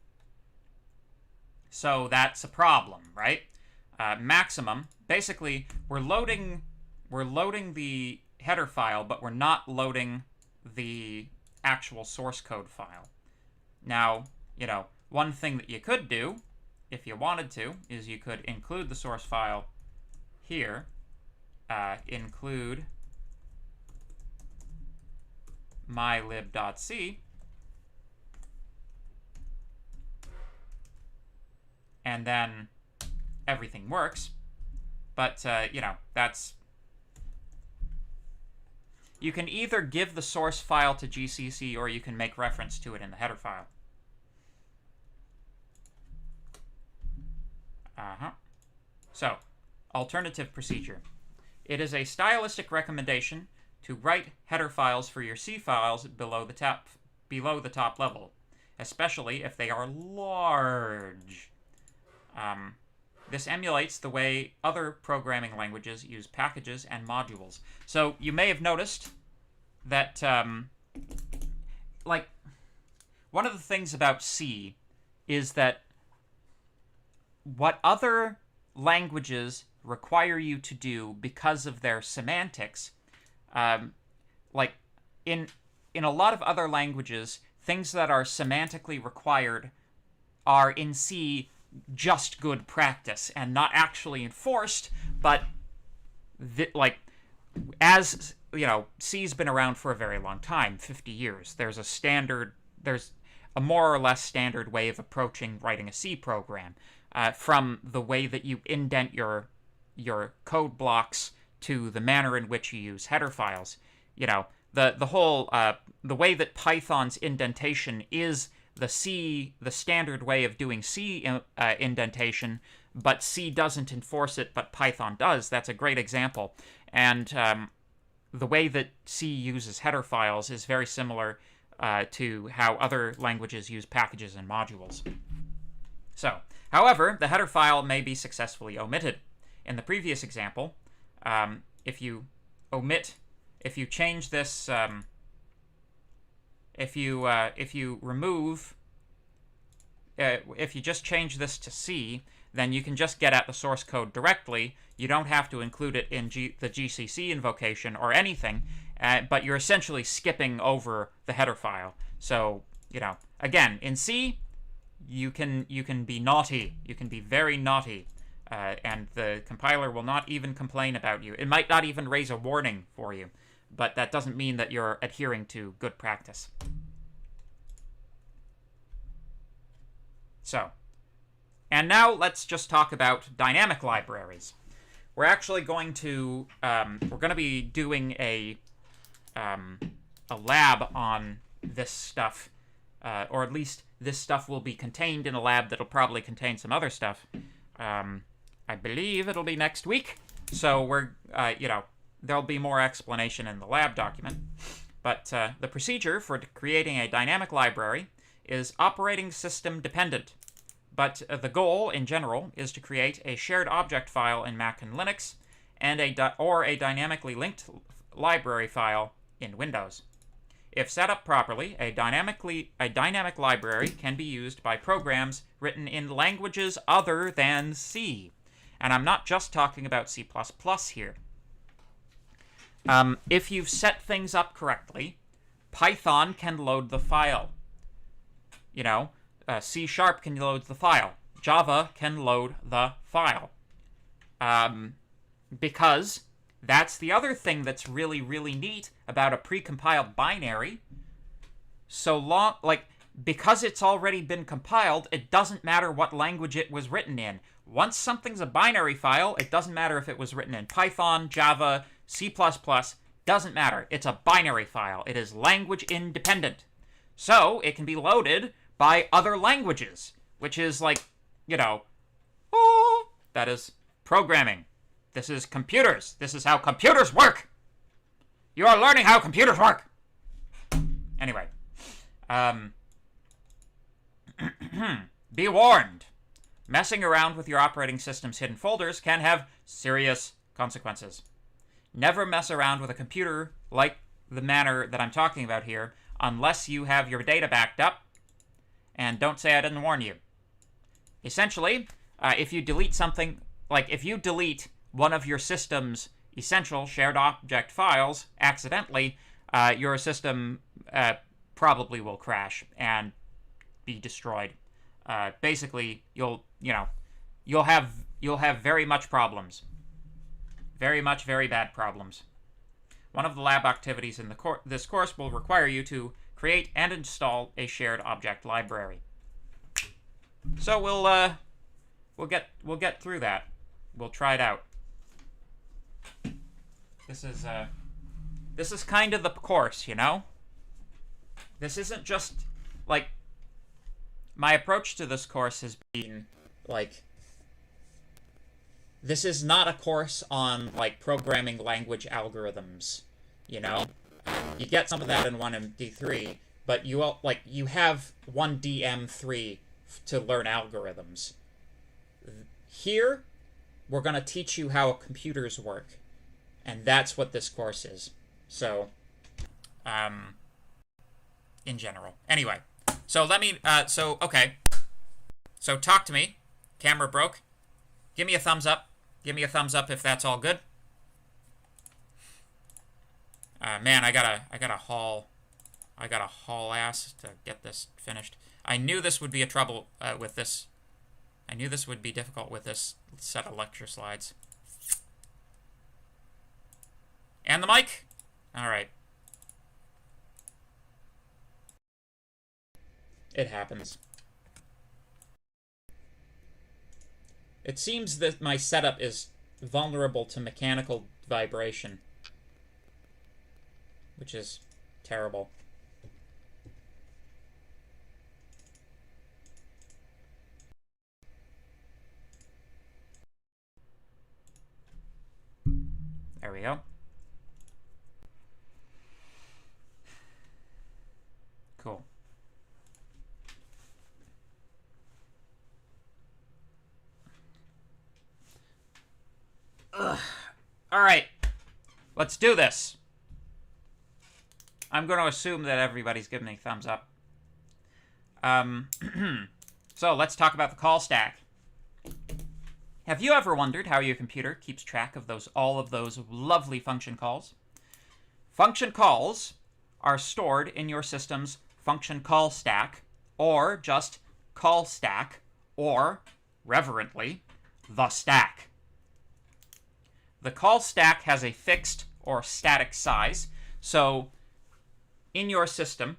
Speaker 1: So that's a problem, right? Maximum, basically, we're loading the header file, but we're not loading the actual source code file. Now, one thing that you could do, if you wanted to, is you could include the source file here, include mylib.c, and then everything works. But, that's... You can either give the source file to GCC or you can make reference to it in the header file. So, alternative procedure. It is a stylistic recommendation to write header files for your C files below the top level, especially if they are large. This emulates the way other programming languages use packages and modules. So you may have noticed that, one of the things about C is that what other languages require you to do because of their semantics, in a lot of other languages, things that are semantically required are in C just good practice and not actually enforced, but as C's been around for a very long time, 50 years. There's a more or less standard way of approaching writing a C program, from the way that you indent your code blocks to the manner in which you use header files. The way that Python's indentation is the standard way of doing C indentation, but C doesn't enforce it, but Python does. That's a great example. And the way that C uses header files is very similar to how other languages use packages and modules. So, however, the header file may be successfully omitted. In the previous example, if you change this, if you just change this to C, then you can just get at the source code directly. You don't have to include it in the GCC invocation or anything, but you're essentially skipping over the header file. So, again, in C, you can be naughty. You can be very naughty, and the compiler will not even complain about you. It might not even raise a warning for you, but that doesn't mean that you're adhering to good practice. So, and now let's just talk about dynamic libraries. We're actually going to be doing a lab on this stuff, or at least this stuff will be contained in a lab that'll probably contain some other stuff. I believe it'll be next week, so we're there'll be more explanation in the lab document. But the procedure for creating a dynamic library is operating system dependent. But the goal, in general, is to create a shared object file in Mac and Linux, and a dynamically linked library file in Windows. If set up properly, a dynamic library can be used by programs written in languages other than C. And I'm not just talking about C++ here. If you've set things up correctly, Python can load the file. C# can load the file. Java can load the file. Because that's the other thing that's really, really neat about a precompiled binary. Because it's already been compiled, it doesn't matter what language it was written in. Once something's a binary file, it doesn't matter if it was written in Python, Java, C++, doesn't matter. It's a binary file. It is language independent. So it can be loaded by other languages, which is like, you know, oh, that is programming. This is computers. This is how computers work. You are learning how computers work. Anyway, be warned. Messing around with your operating system's hidden folders can have serious consequences. Never mess around with a computer like the manner that I'm talking about here unless you have your data backed up, and don't say I didn't warn you. Essentially, if you delete something, like if you delete one of your system's essential shared object files accidentally, your system probably will crash and be destroyed. Basically, you'll have very much problems. Very bad problems. One of the lab activities in this course will require you to create and install a shared object library. So we'll get through that. We'll try it out. This is kind of the course, you know? This isn't just like, my approach to this course has been like, this is not a course on like programming language algorithms, you know? You get some of that in 1MD3, but you have 1DM3 to learn algorithms. Here, we're going to teach you how computers work, and that's what this course is. So, in general. Anyway, so let me, okay. So talk to me. Camera broke. Give me a thumbs up. Give me a thumbs up if that's all good. Man, I gotta haul ass to get this finished. I knew this would be a trouble with this. I knew this would be difficult with this set of lecture slides. And the mic? All right. It happens. It seems that my setup is vulnerable to mechanical vibration, which is terrible. There we go. Cool. Ugh. All right, let's do this. I'm going to assume that everybody's giving me thumbs up. So let's talk about the call stack. Have you ever wondered how your computer keeps track of all of those lovely function calls? Function calls are stored in your system's function call stack, or just call stack, or, reverently, the stack. The call stack has a fixed or static size, so in your system,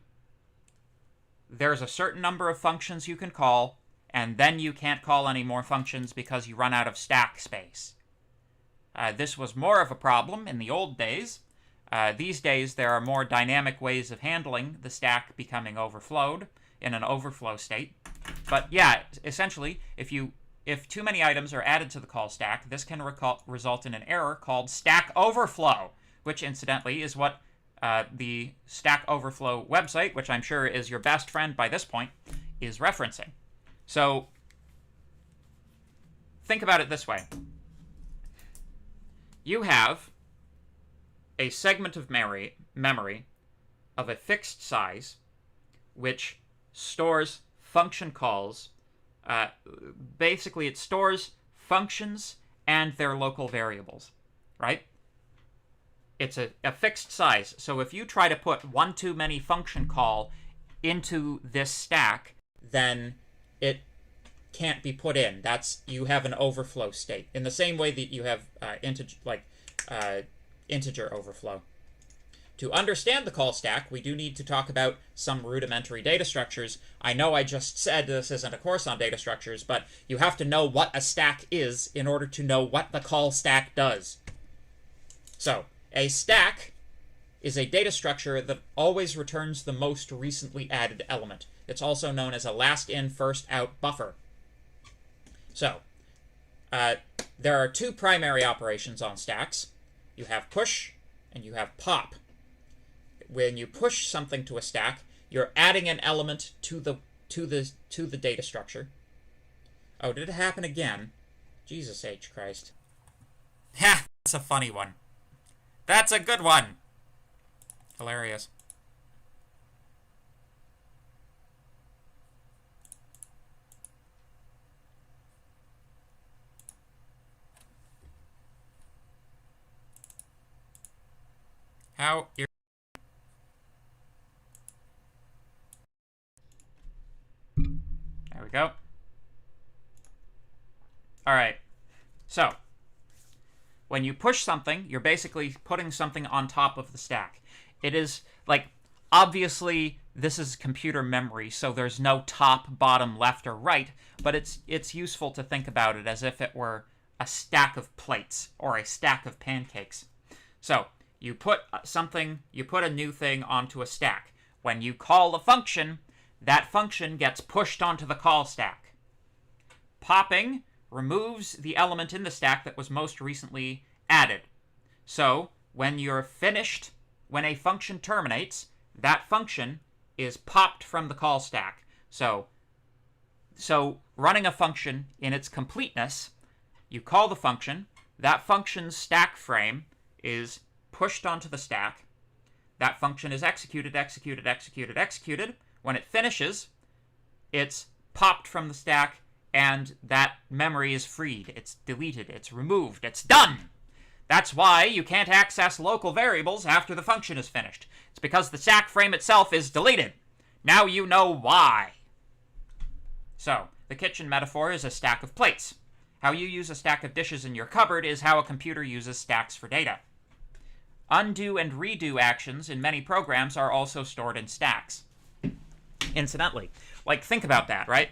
Speaker 1: there's a certain number of functions you can call, and then you can't call any more functions because you run out of stack space. This was more of a problem in the old days. These days, there are more dynamic ways of handling the stack becoming overflowed in an overflow state. But yeah, essentially, if too many items are added to the call stack, this can result in an error called stack overflow, which incidentally is what the Stack Overflow website, which I'm sure is your best friend by this point, is referencing. So think about it this way. You have a segment of memory of a fixed size, which stores function calls. Basically, it stores functions and their local variables, right? It's a fixed size. So if you try to put one too many function call into this stack, then it can't be put in. You have an overflow state. In the same way that you have integer overflow. To understand the call stack, we do need to talk about some rudimentary data structures. I know I just said this isn't a course on data structures, but you have to know what a stack is in order to know what the call stack does. So, a stack is a data structure that always returns the most recently added element. It's also known as a last in, first out buffer. So, there are two primary operations on stacks. You have push and you have pop. When you push something to a stack, you're adding an element to the data structure. Oh, did it happen again? Jesus H. Christ. Ha! That's a funny one. That's a good one! Hilarious. How... There we go. Alright. So, when you push something, you're basically putting something on top of the stack. It is, like, obviously, this is computer memory, so there's no top, bottom, left, or right, but it's useful to think about it as if it were a stack of plates, or a stack of pancakes. So, you put a new thing onto a stack. When you call a function, that function gets pushed onto the call stack. Popping removes the element in the stack that was most recently added. So, when you're finished, when a function terminates, that function is popped from the call stack. So running a function in its completeness, you call the function, that function's stack frame is pushed onto the stack, that function is executed. When it finishes, it's popped from the stack, and that memory is freed. It's deleted. It's removed. It's done! That's why you can't access local variables after the function is finished. It's because the stack frame itself is deleted. Now you know why. So, the kitchen metaphor is a stack of plates. How you use a stack of dishes in your cupboard is how a computer uses stacks for data. Undo and redo actions in many programs are also stored in stacks. Incidentally, like, think about that, right?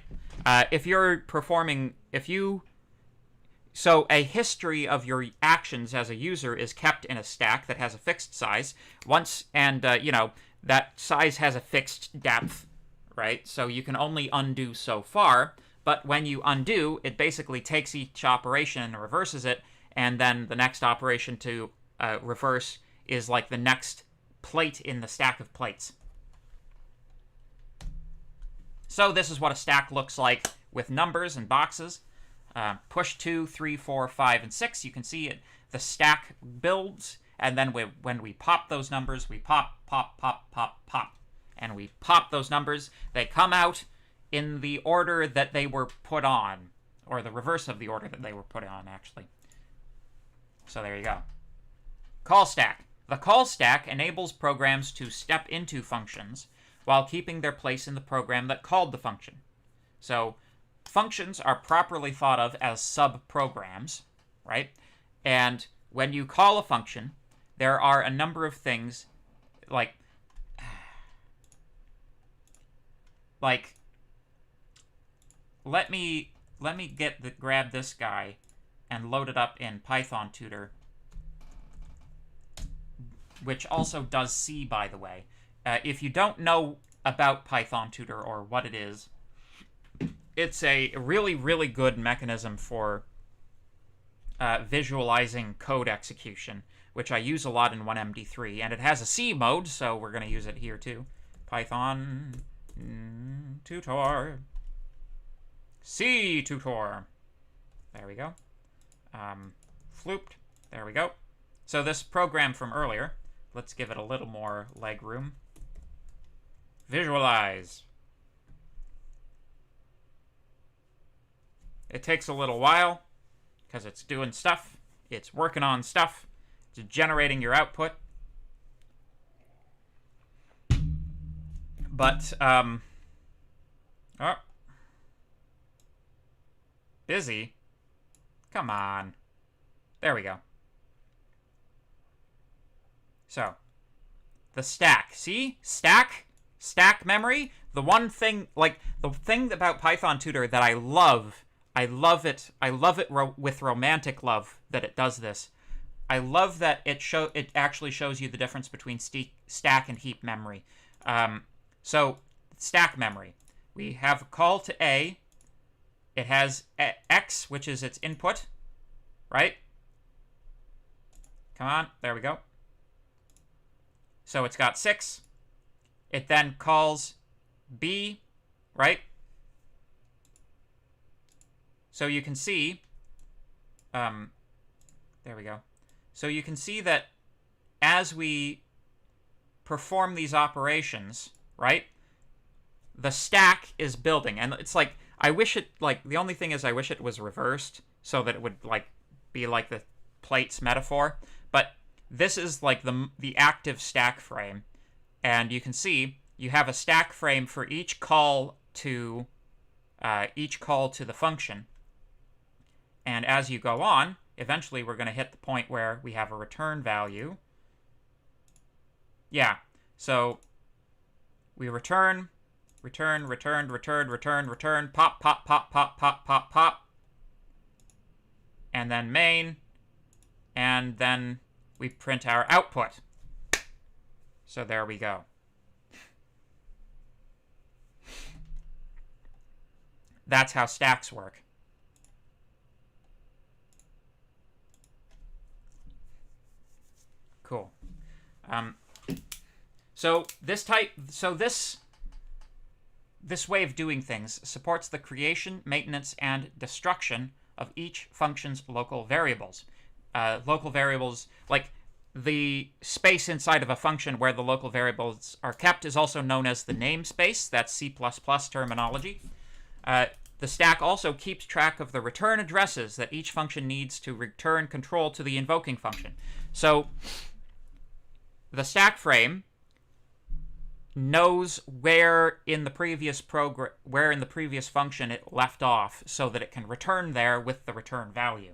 Speaker 1: So a history of your actions as a user is kept in a stack that has a fixed size. That size has a fixed depth, right? So you can only undo so far, but when you undo, it basically takes each operation and reverses it, and then the next operation to reverse is like the next plate in the stack of plates. So this is what a stack looks like with numbers and boxes. Push 2, 3, 4, 5, and 6. You can see it. The stack builds, and then when we pop those numbers, we pop, and we pop those numbers. They come out in the order that they were put on, or the reverse of the order that they were put on, actually. So there you go. Call stack. The call stack enables programs to step into functions while keeping their place in the program that called the function. So functions are properly thought of as sub-programs, right? And when you call a function, there are a number of things like let me grab this guy and load it up in Python Tutor, which also does C, by the way. If you don't know about Python Tutor or what it is, it's a really, really good mechanism for visualizing code execution, which I use a lot in 1MD3, and it has a C mode, so we're going to use it here too. Python Tutor. C Tutor. There we go. Flooped. There we go. So this program from earlier, let's give it a little more leg room. Visualize. It takes a little while because it's doing stuff. It's working on stuff. It's generating your output. But, oh. Busy? Come on. There we go. So, the stack. See? Stack? Stack memory? The one thing, like, the thing about Python Tutor that I love it with romantic love that it does this. I love that it actually shows you the difference between stack and heap memory. So stack memory, we have a call to A. It has X, which is its input, right? Come on, there we go. So it's got 6. It then calls B, right? So you can see, there we go. So you can see that as we perform these operations, right, the stack is building. And it's like, I wish it, like, the only thing is I wish it was reversed so that it would, like, be like the plates metaphor. But this is, like, the active stack frame. And you can see you have a stack frame for each call to the function. And as you go on, eventually we're going to hit the point where we have a return value. Yeah, so we return, pop, pop, pop, pop, pop, pop, pop. And then main, and then we print our output. So there we go. That's how stacks work. Cool. So this way of doing things supports the creation, maintenance, and destruction of each function's local variables. Local variables, like the space inside of a function where the local variables are kept, is also known as the namespace. That's C++ terminology. The stack also keeps track of the return addresses that each function needs to return control to the invoking function. So the stack frame knows where in the previous function it left off, so that it can return there with the return value.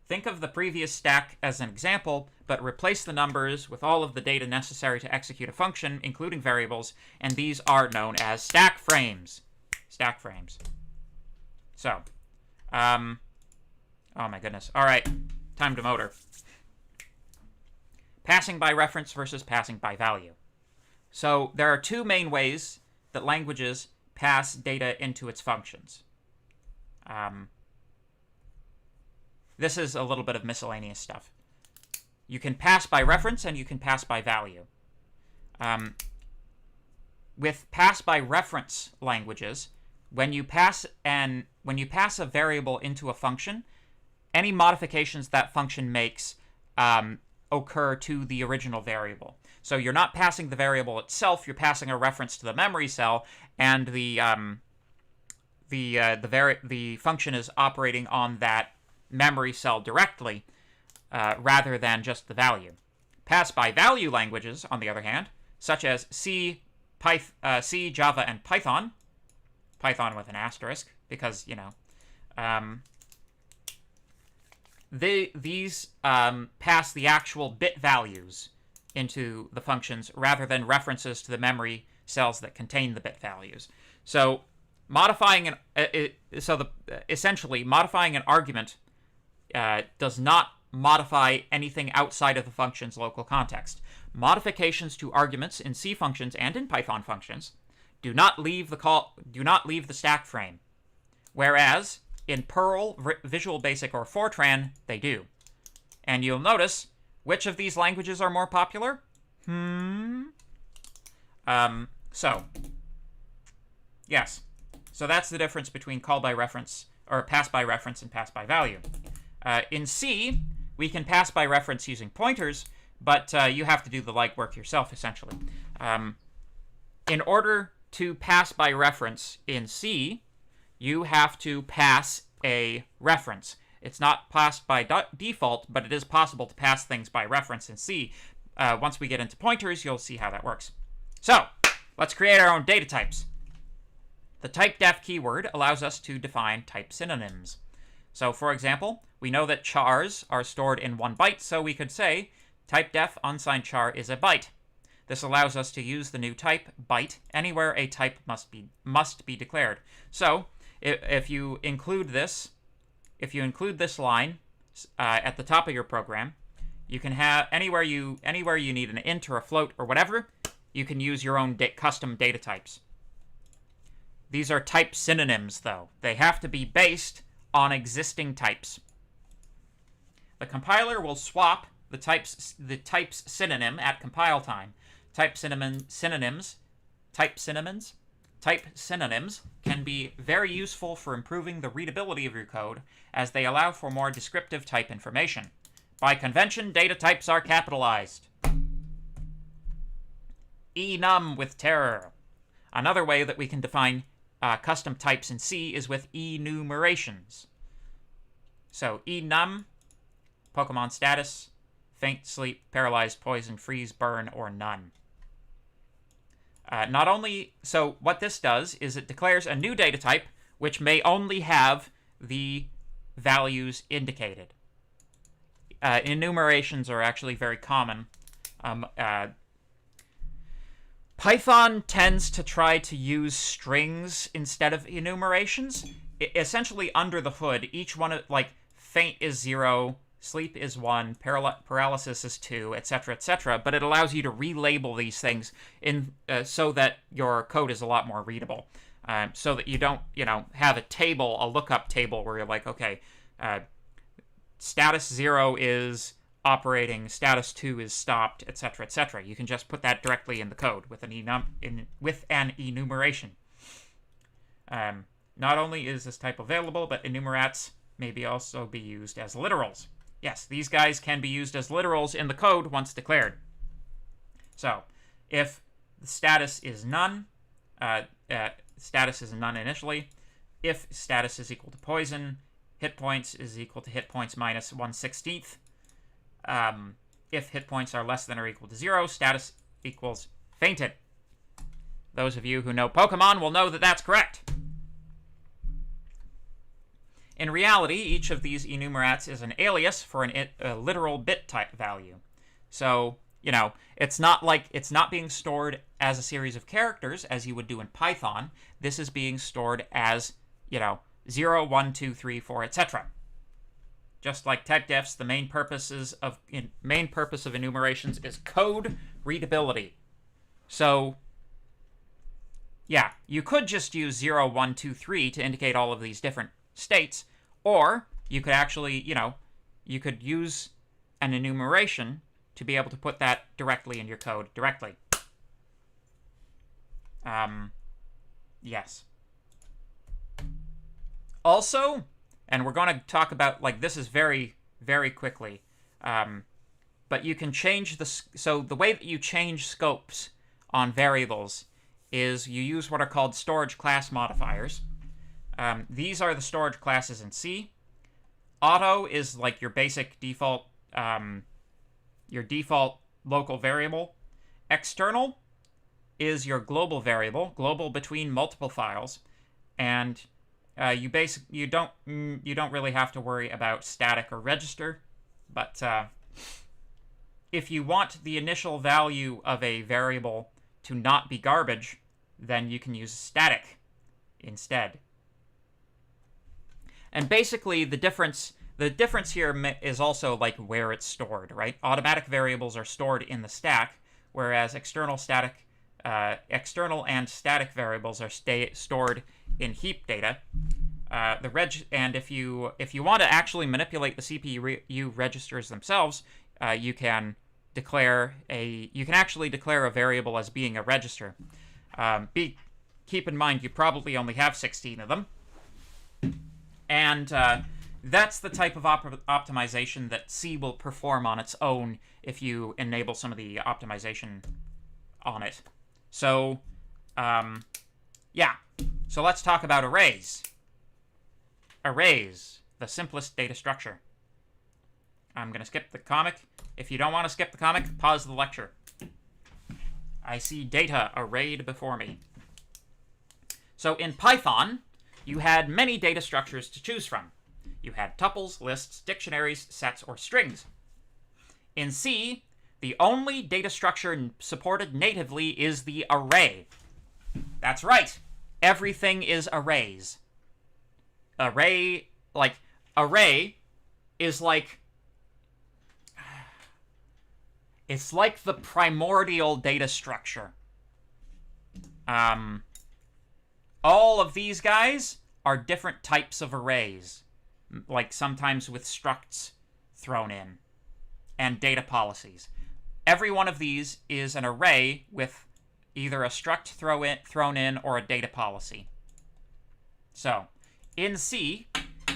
Speaker 1: Think of the previous stack as an example, but replace the numbers with all of the data necessary to execute a function, including variables, and these are known as stack frames. Stack frames. So, oh my goodness. All right, time to motor. Passing by reference versus passing by value. So there are two main ways that languages pass data into its functions. This is a little bit of miscellaneous stuff. You can pass by reference and you can pass by value. With pass by reference languages, when you pass a variable into a function, any modifications that function makes occur to the original variable. So you're not passing the variable itself, you're passing a reference to the memory cell, and the function is operating on that memory cell directly, rather than just the value. Pass by value languages, on the other hand, such as C, Java, and Python with an asterisk, because, you know, these pass the actual bit values into the functions rather than references to the memory cells that contain the bit values. So essentially modifying an argument does not modify anything outside of the function's local context. Modifications to arguments in C functions and in Python functions do not leave the stack frame, whereas in Perl, Visual Basic, or Fortran, they do. And you'll notice, which of these languages are more popular? So, yes. So that's the difference between call by reference, or pass by reference, and pass by value. In C, we can pass by reference using pointers, but you have to do the legwork yourself, essentially. In order to pass by reference in C, you have to pass a reference. It's not passed by default, but it is possible to pass things by reference in C. Once we get into pointers, you'll see how that works. So, let's create our own data types. The typedef keyword allows us to define type synonyms. So, for example, we know that chars are stored in 1 byte, so we could say typedef unsigned char is a byte. This allows us to use the new type byte anywhere a type must be declared. So, if you include this line, at the top of your program. You can have anywhere you need an int or a float or whatever, you can use your own custom data types. These are type synonyms, though. They have to be based on existing types. The compiler will swap the type's synonym at compile time. Type synonyms can be very useful for improving the readability of your code, as they allow for more descriptive type information. By convention, data types are capitalized. Enum with terror. Another way that we can define custom types in C is with enumerations. So enum, Pokemon status, faint, sleep, paralyzed, poison, freeze, burn, or none. So what this does is it declares a new data type which may only have the values indicated. Enumerations are actually very common. Python tends to try to use strings instead of enumerations. Essentially, under the hood, each one, like, faint is 0, sleep is 1, paralysis is 2, etc., etc., but it allows you to relabel these things so that your code is a lot more readable. So that you don't, have a lookup table where you're like, okay, status 0 is operating, status 2 is stopped, etc., etc. You can just put that directly in the code with an enumeration. Not only is this type available, but enumerats may also be used as literals. Yes, these guys can be used as literals in the code once declared. So, if the status is none, status is none initially. If status is equal to poison, hit points is equal to hit points minus 1/16. If hit points are less than or equal to 0, status equals fainted. Those of you who know Pokemon will know that that's correct. In reality, each of these enumerats is an alias for a literal bit type value. So, it's not being stored as a series of characters as you would do in Python. This is being stored as, 0, 1, 2, 3, 4, etc. Just like type defs, the main purpose of enumerations is code readability. So, yeah, you could just use 0, 1, 2, 3 to indicate all of these different states, or you could actually, you could use an enumeration to be able to put that directly in your code directly. Yes. Also, and we're going to talk about, this is very, very quickly, but you can change so the way that you change scopes on variables is you use what are called storage class modifiers. These are the storage classes in C. Auto is like your basic default, local variable. External is your global variable, global between multiple files, and you don't really have to worry about static or register, but if you want the initial value of a variable to not be garbage, then you can use static instead. And basically, the difference here is also where it's stored, right? Automatic variables are stored in the stack, whereas external and static variables are stored in heap data. And if you want to actually manipulate the CPU registers themselves, you can actually declare a variable as being a register. Keep in mind you probably only have 16 of them. And that's the type of optimization that C will perform on its own if you enable some of the optimization on it. So, yeah. So let's talk about arrays. Arrays, the simplest data structure. I'm going to skip the comic. If you don't want to skip the comic, pause the lecture. I see data arrayed before me. So in Python, you had many data structures to choose from. You had tuples, lists, dictionaries, sets, or strings. In C, the only data structure supported natively is the array. That's right. Everything is arrays. Array is like... It's like the primordial data structure. All of these guys are different types of arrays, like sometimes with structs thrown in, and data policies. Every one of these is an array with either a struct thrown in or a data policy. So, in C,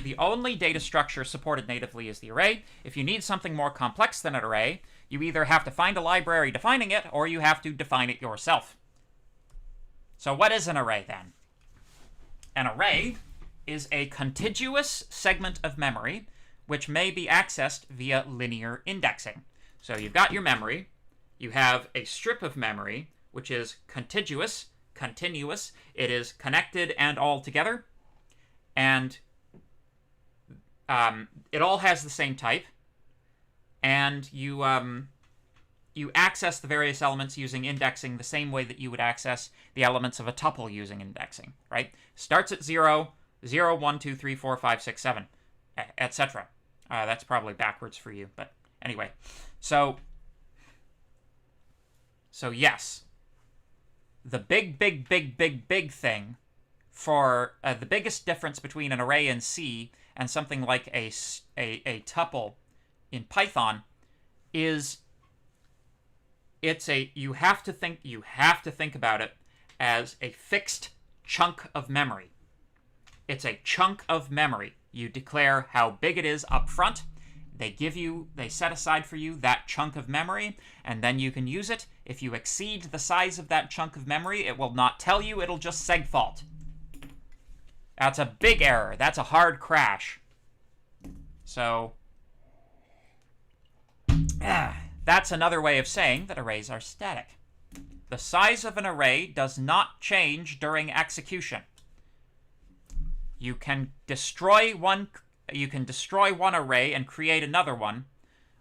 Speaker 1: the only data structure supported natively is the array. If you need something more complex than an array, you either have to find a library defining it, or you have to define it yourself. So what is an array, then? An array is a contiguous segment of memory which may be accessed via linear indexing. So you've got your memory, you have a strip of memory, which is continuous, it is connected and all together, and it all has the same type, and you access the various elements using indexing the same way that you would access the elements of a tuple using indexing, right? Starts at 0, 0, 1, 2, 3, 4, 5, 6, 7, etc. That's probably backwards for you, but anyway. So yes, the big thing for the biggest difference between an array in C and something like a tuple in Python is you have to think about it as a fixed chunk of memory. It's a chunk of memory. You declare how big it is up front. They set aside for you that chunk of memory, and then you can use it. If you exceed the size of that chunk of memory, it will not tell you, it'll just segfault. That's a big error. That's a hard crash. So, that's another way of saying that arrays are static. The size of an array does not change during execution. You can destroy one array and create another one,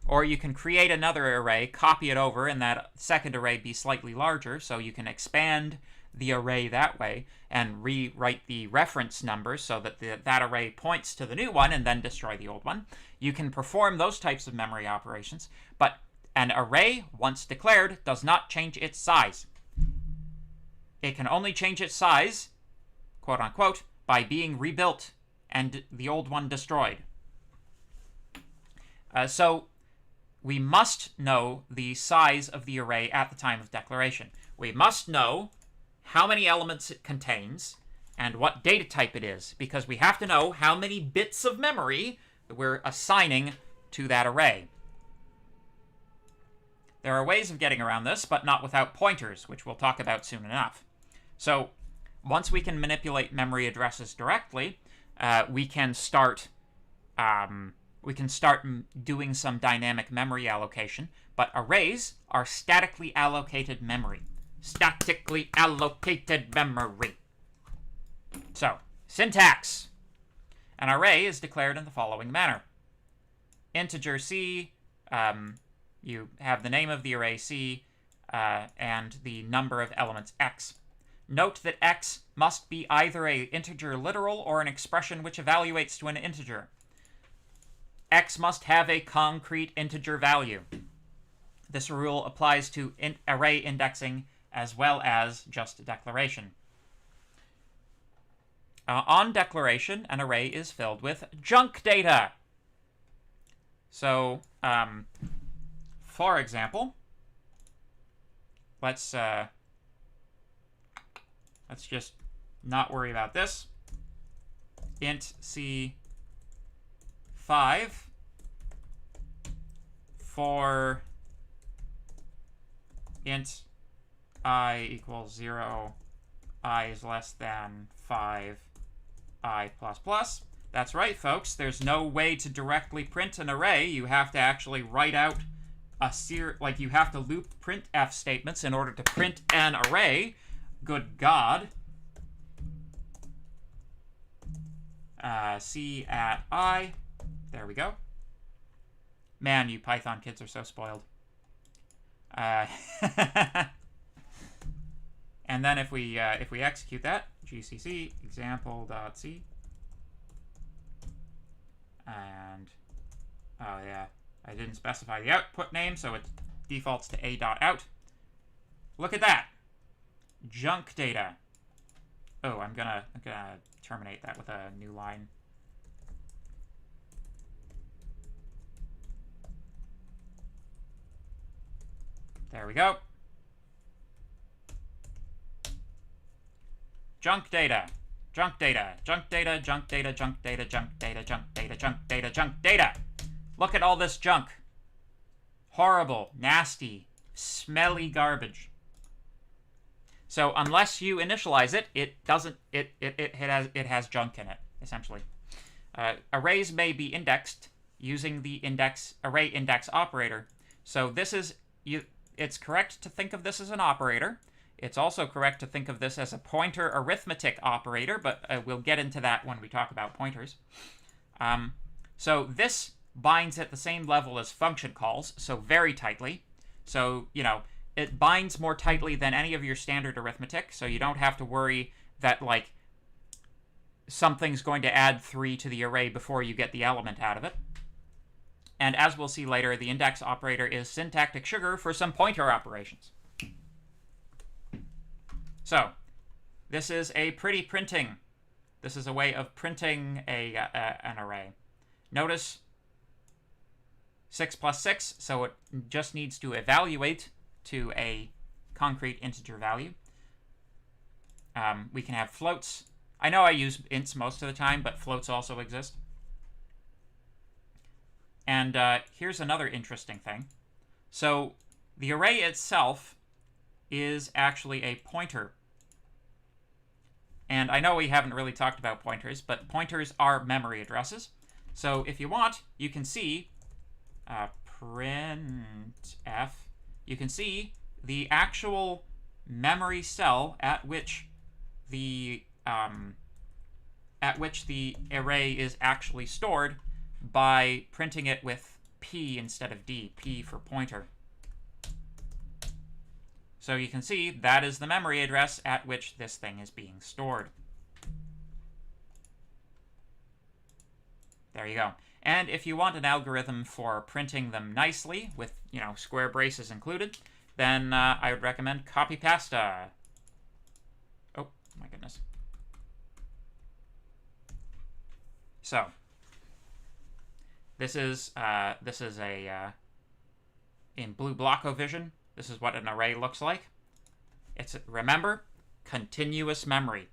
Speaker 1: or you can create another array, copy it over, and that second array be slightly larger, so you can expand the array that way and rewrite the reference numbers so that that array points to the new one and then destroy the old one. You can perform those types of memory operations, but an array, once declared, does not change its size. It can only change its size, quote unquote, by being rebuilt and the old one destroyed. So we must know the size of the array at the time of declaration. We must know how many elements it contains and what data type it is, because we have to know how many bits of memory we're assigning to that array. There are ways of getting around this, but not without pointers, which we'll talk about soon enough. So once we can manipulate memory addresses directly, we can start doing some dynamic memory allocation, but arrays are statically allocated memory. Statically allocated memory. So, syntax. An array is declared in the following manner. Integer C, you have the name of the array C, and the number of elements X. Note that X must be either an integer literal or an expression which evaluates to an integer. X must have a concrete integer value. This rule applies to array indexing as well as just declaration. On declaration, an array is filled with junk data. So, for example, let's just not worry about this. Int C5 for int I equals 0, I is less than 5, I plus plus. That's right, folks. There's no way to directly print an array. You have to actually write out like you have to loop printf statements in order to print an array. Good God. C at I. There we go. Man, you Python kids are so spoiled. And then if we execute that, gcc example.c, and Oh, yeah. I didn't specify the output name, so it defaults to a.out. Look at that! Junk data. Oh, I'm gonna terminate that with a new line. There we go. Junk data. Junk data. Junk data, junk data, junk data, junk data, junk data, junk data, junk data. Look at all this junk. Horrible, nasty, smelly garbage. So unless you initialize it, it doesn't. It has junk in it, essentially. Arrays may be indexed using the array index operator. So this is it's correct to think of this as an operator. It's also correct to think of this as a pointer arithmetic operator, but we'll get into that when we talk about pointers. So this binds at the same level as function calls, so very tightly. So, you know, it binds more tightly than any of your standard arithmetic, so you don't have to worry that, like, something's going to add 3 to the array before you get the element out of it. And as we'll see later, the index operator is syntactic sugar for some pointer operations. So, this is a pretty printing. This is a way of printing an array. Notice 6 plus 6, so it just needs to evaluate to a concrete integer value. We can have floats. I know I use ints most of the time, but floats also exist. And here's another interesting thing. So the array itself is actually a pointer. And I know we haven't really talked about pointers, but pointers are memory addresses. So if you want, you can see printf. You can see the actual memory cell at which the array is actually stored by printing it with P instead of D, P for pointer. So you can see that is the memory address at which this thing is being stored. There you go. And if you want an algorithm for printing them nicely with, you know, square braces included, then I would recommend copy pasta. Oh, my goodness. So this is a in Blue Blockovision. This is what an array looks like. It's, remember, continuous memory.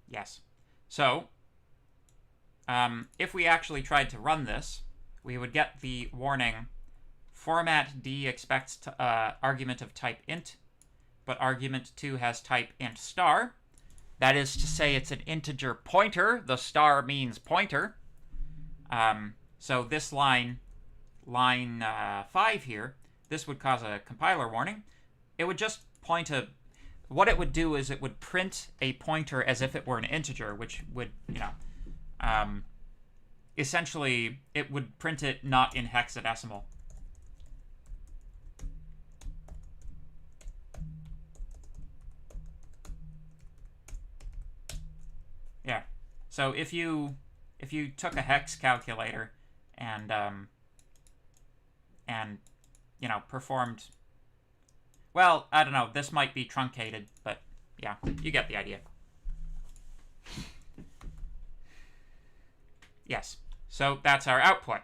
Speaker 1: Yes. So, if we actually tried to run this, we would get the warning, format D expects argument of type int, but argument 2 has type int star. That is to say it's an integer pointer. The star means pointer. So this line 5 here, this would cause a compiler warning. It would just point a... What it would do is it would print a pointer as if it were an integer, which would, you know, essentially, it would print it not in hexadecimal. Yeah. So if you took a hex calculator and you know, performed, well, I don't know, this might be truncated, but yeah, you get the idea. Yes, so that's our output.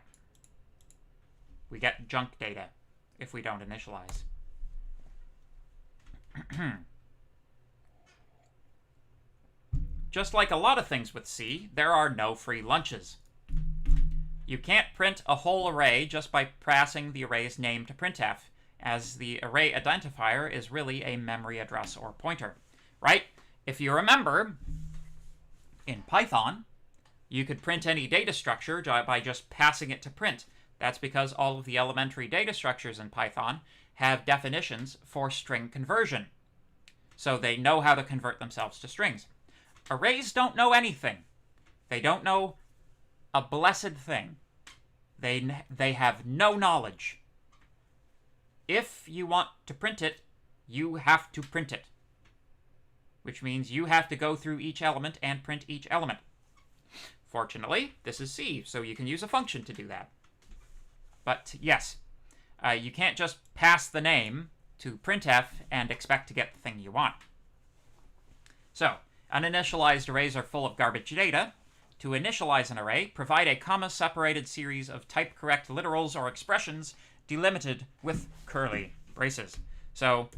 Speaker 1: We get junk data if we don't initialize. Just like a lot of things with C, there are no free lunches. You can't print a whole array just by passing the array's name to printf, as the array identifier is really a memory address or pointer, right? If you remember, in Python, you could print any data structure by just passing it to print. That's because all of the elementary data structures in Python have definitions for string conversion. So they know how to convert themselves to strings. Arrays don't know anything. They don't know a blessed thing. They have no knowledge. If you want to print it, you have to print it. Which means you have to go through each element and print each element. Fortunately, this is C, so you can use a function to do that. But yes, you can't just pass the name to printf and expect to get the thing you want. So, uninitialized arrays are full of garbage data. To initialize an array, provide a comma-separated series of type-correct literals or expressions delimited with curly braces. So,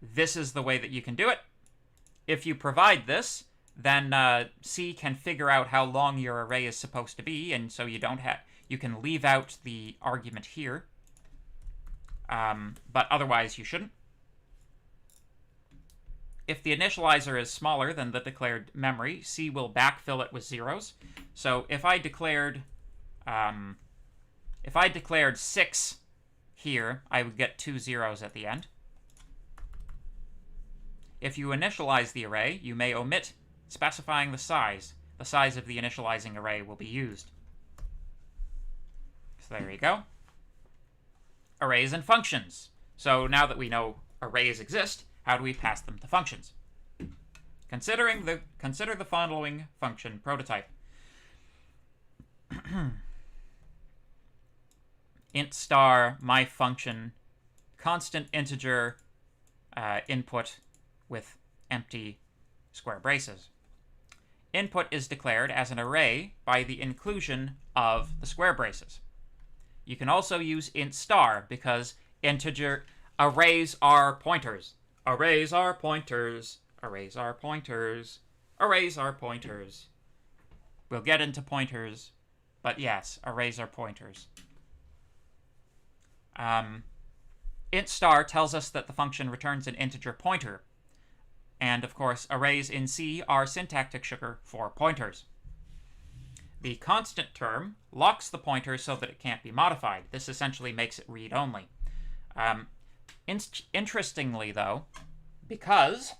Speaker 1: this is the way that you can do it. If you provide this, then C can figure out how long your array is supposed to be, and so you can leave out the argument here. But otherwise you shouldn't. If the initializer is smaller than the declared memory, C will backfill it with zeros. So if I declared 6 here, I would get 2 zeros at the end. If you initialize the array, you may omit specifying the size. The size of the initializing array will be used. So there you go. Arrays and functions. So now that we know arrays exist, how do we pass them to functions? Consider the following function prototype. Int star my function constant integer input with empty square braces. Input is declared as an array by the inclusion of the square braces. You can also use int star because arrays are pointers. Arrays are pointers. Arrays are pointers. Arrays are pointers. We'll get into pointers, but yes, arrays are pointers. Int star tells us that the function returns an integer pointer. And of course, arrays in C are syntactic sugar for pointers. The constant term locks the pointer so that it can't be modified. This essentially makes it read-only. Interestingly, though, because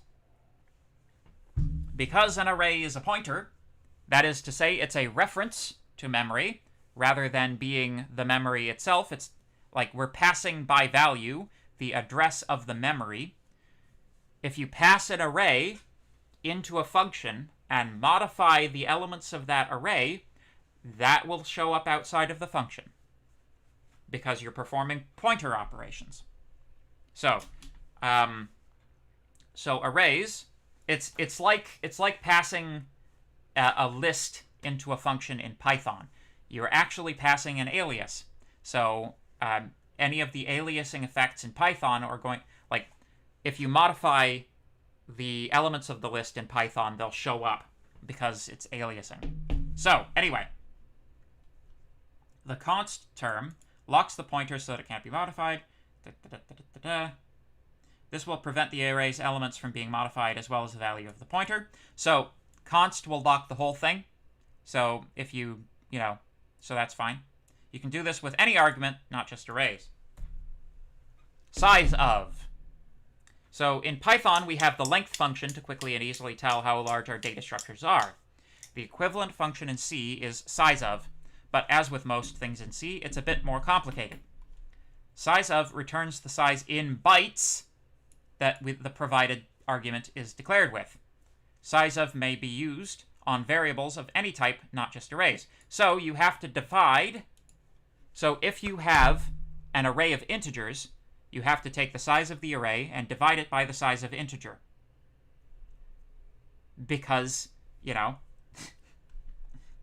Speaker 1: an array is a pointer, that is to say it's a reference to memory, rather than being the memory itself. It's like we're passing by value the address of the memory. If you pass an array into a function and modify the elements of that array, that will show up outside of the function because you're performing pointer operations. So arrays, it's like passing a list into a function in Python. You're actually passing an alias. So any of the aliasing effects in Python are going, like, if you modify the elements of the list in Python, they'll show up because it's aliasing. So anyway, the const term locks the pointer so that it can't be modified. This will prevent the array's elements from being modified as well as the value of the pointer. So const will lock the whole thing. So if so that's fine. You can do this with any argument, not just arrays. Size of. So in Python, we have the length function to quickly and easily tell how large our data structures are. The equivalent function in C is size of, but as with most things in C, it's a bit more complicated. Size of returns the size in bytes that the provided argument is declared with. Size of may be used on variables of any type, not just arrays. So you have to divide. So if you have an array of integers, you have to take the size of the array and divide it by the size of integer. Because,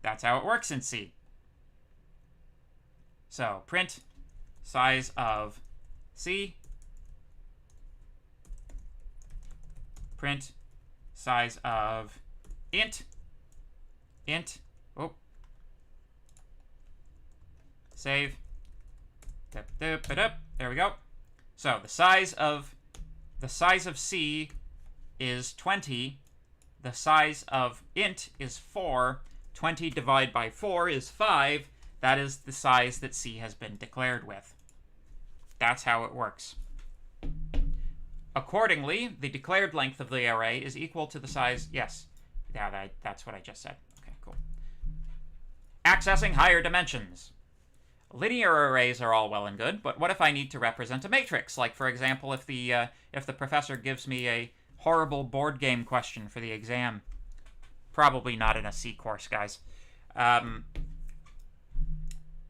Speaker 1: that's how it works in C. So print size of C. Print size of int. Save. There we go. So the size of C is 20. The size of int is 4. 20 divided by 4 is 5. That is the size that C has been declared with. That's how it works. Accordingly, the declared length of the array is equal to the size. Yes, yeah, that's what I just said. Okay, cool. Accessing higher dimensions. Linear arrays are all well and good, but what if I need to represent a matrix? Like, for example, if the professor gives me a horrible board game question for the exam. Probably not in a C course, guys. To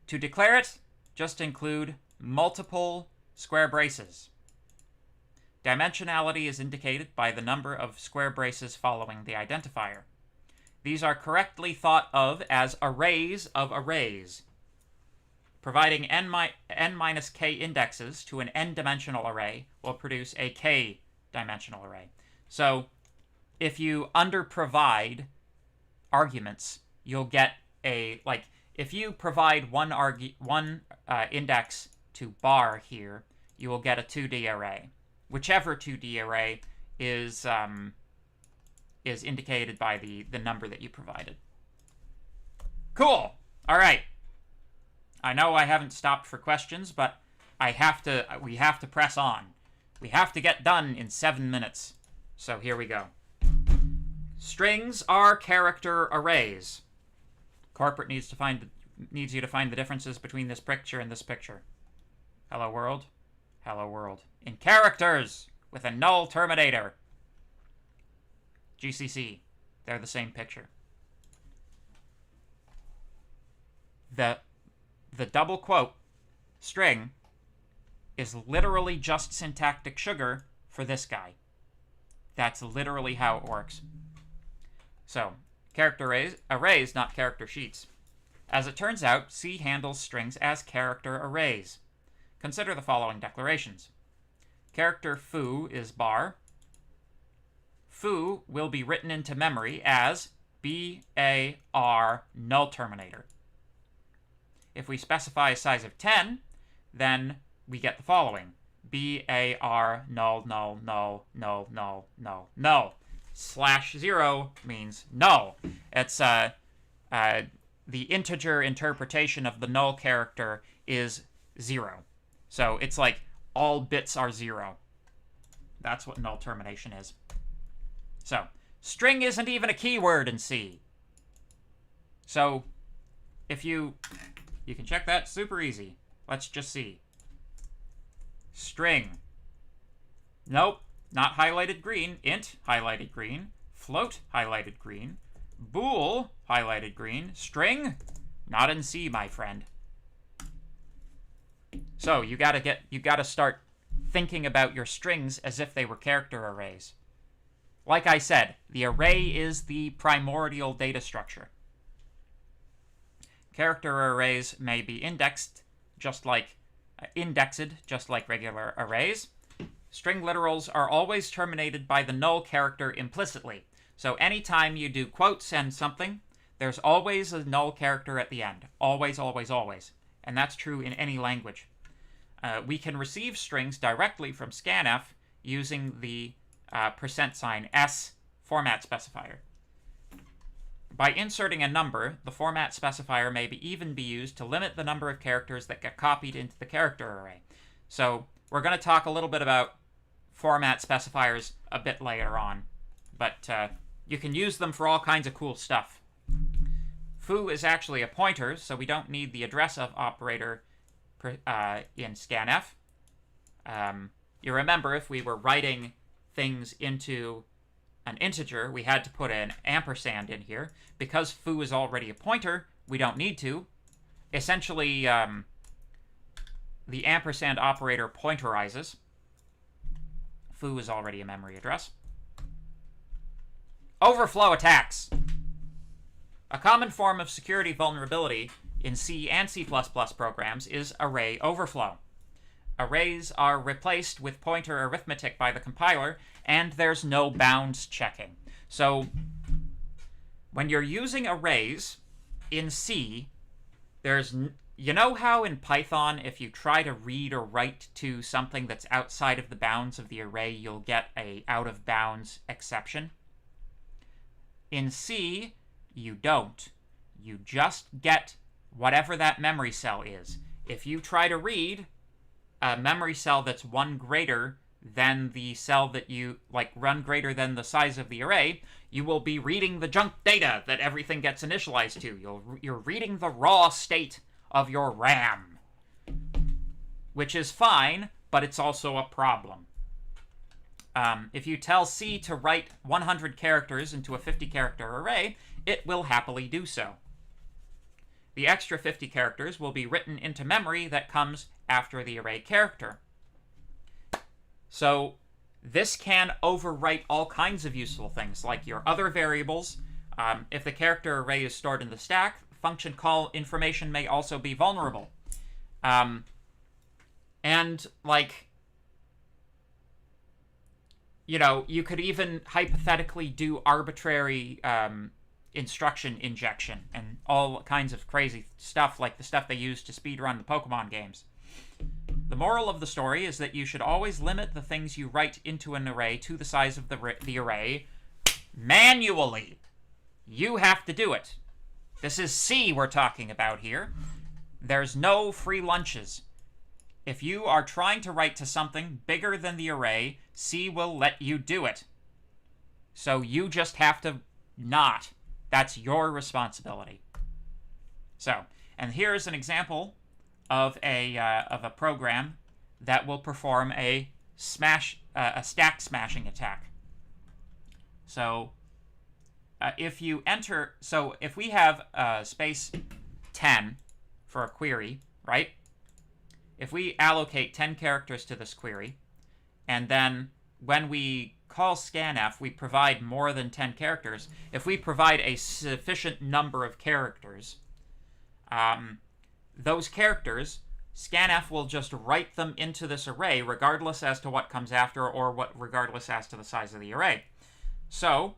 Speaker 1: declare it, just include multiple square braces. Dimensionality is indicated by the number of square braces following the identifier. These are correctly thought of as arrays of arrays. Providing n minus k indexes to an n-dimensional array will produce a k-dimensional array. So if you underprovide arguments, you'll get a, like, if you provide one index to bar here, you will get a 2D array. Whichever 2D array is indicated by the number that you provided. Cool. All right. I know I haven't stopped for questions, but we have to press on. We have to get done in 7 minutes. So here we go. Strings are character arrays. Corporate needs you to find the differences between this picture and this picture. Hello world. Hello world. In characters with a null terminator. GCC. They're the same picture. The double quote string is literally just syntactic sugar for this guy. That's literally how it works. So, character arrays, not character sheets. As it turns out, C handles strings as character arrays. Consider the following declarations. Character foo is bar. Foo will be written into memory as bar null terminator. If we specify a size of 10, then we get the following. bar null null null null null null null. /0 means null. It's the integer interpretation of the null character is 0. So it's like all bits are 0. That's what null termination is. So string isn't even a keyword in C. So if you can check that super easy. Let's just see. String. Nope, not highlighted green. Int, highlighted green. Float, highlighted green. Bool, highlighted green. String, not in C, my friend. So you gotta start thinking about your strings as if they were character arrays. Like I said, the array is the primordial data structure. Character arrays may be indexed just like regular arrays. String literals are always terminated by the null character implicitly. So anytime you do quotes and something, there's always a null character at the end. Always, always, always. And that's true in any language. We can receive strings directly from scanf using the %S format specifier. By inserting a number, the format specifier may even be used to limit the number of characters that get copied into the character array. So we're going to talk a little bit about format specifiers a bit later on, but you can use them for all kinds of cool stuff. Foo is actually a pointer, so we don't need the address of operator in scanf. You remember if we were writing things into an integer, we had to put an ampersand in here. Because foo is already a pointer, we don't need to. Essentially, the ampersand operator pointerizes. Foo is already a memory address. Overflow attacks. A common form of security vulnerability in C and C++ programs is array overflow. Arrays are replaced with pointer arithmetic by the compiler, and there's no bounds checking. So when you're using arrays in C, you know how in Python, if you try to read or write to something that's outside of the bounds of the array, you'll get a out-of-bounds exception? In C, you don't. You just get whatever that memory cell is. If you try to read a memory cell that's one greater than the cell that you, one greater than the size of the array, you will be reading the junk data that everything gets initialized to. You're reading the raw state of your RAM, which is fine, but it's also a problem. If you tell C to write 100 characters into a 50-character array, it will happily do so. The extra 50 characters will be written into memory that comes after the array character. So this can overwrite all kinds of useful things, like your other variables. If the character array is stored in the stack, function call information may also be vulnerable. And, like, you know, you could even hypothetically do arbitrary instruction injection and all kinds of crazy stuff, like the stuff they use to speedrun the Pokemon games. The moral of the story is that you should always limit the things you write into an array to the size of the array manually. You have to do it. This is C we're talking about here. There's no free lunches. If you are trying to write to something bigger than the array, C will let you do it. So you just have to not. That's your responsibility. So, and here's an example of a program that will perform a stack smashing attack. So, if we have space 10 for a query, right? If we allocate 10 characters to this query, and then when we call scanf, we provide more than 10 characters. If we provide a sufficient number of characters, those characters, scanf will just write them into this array, regardless as to what comes after, or regardless as to the size of the array. So,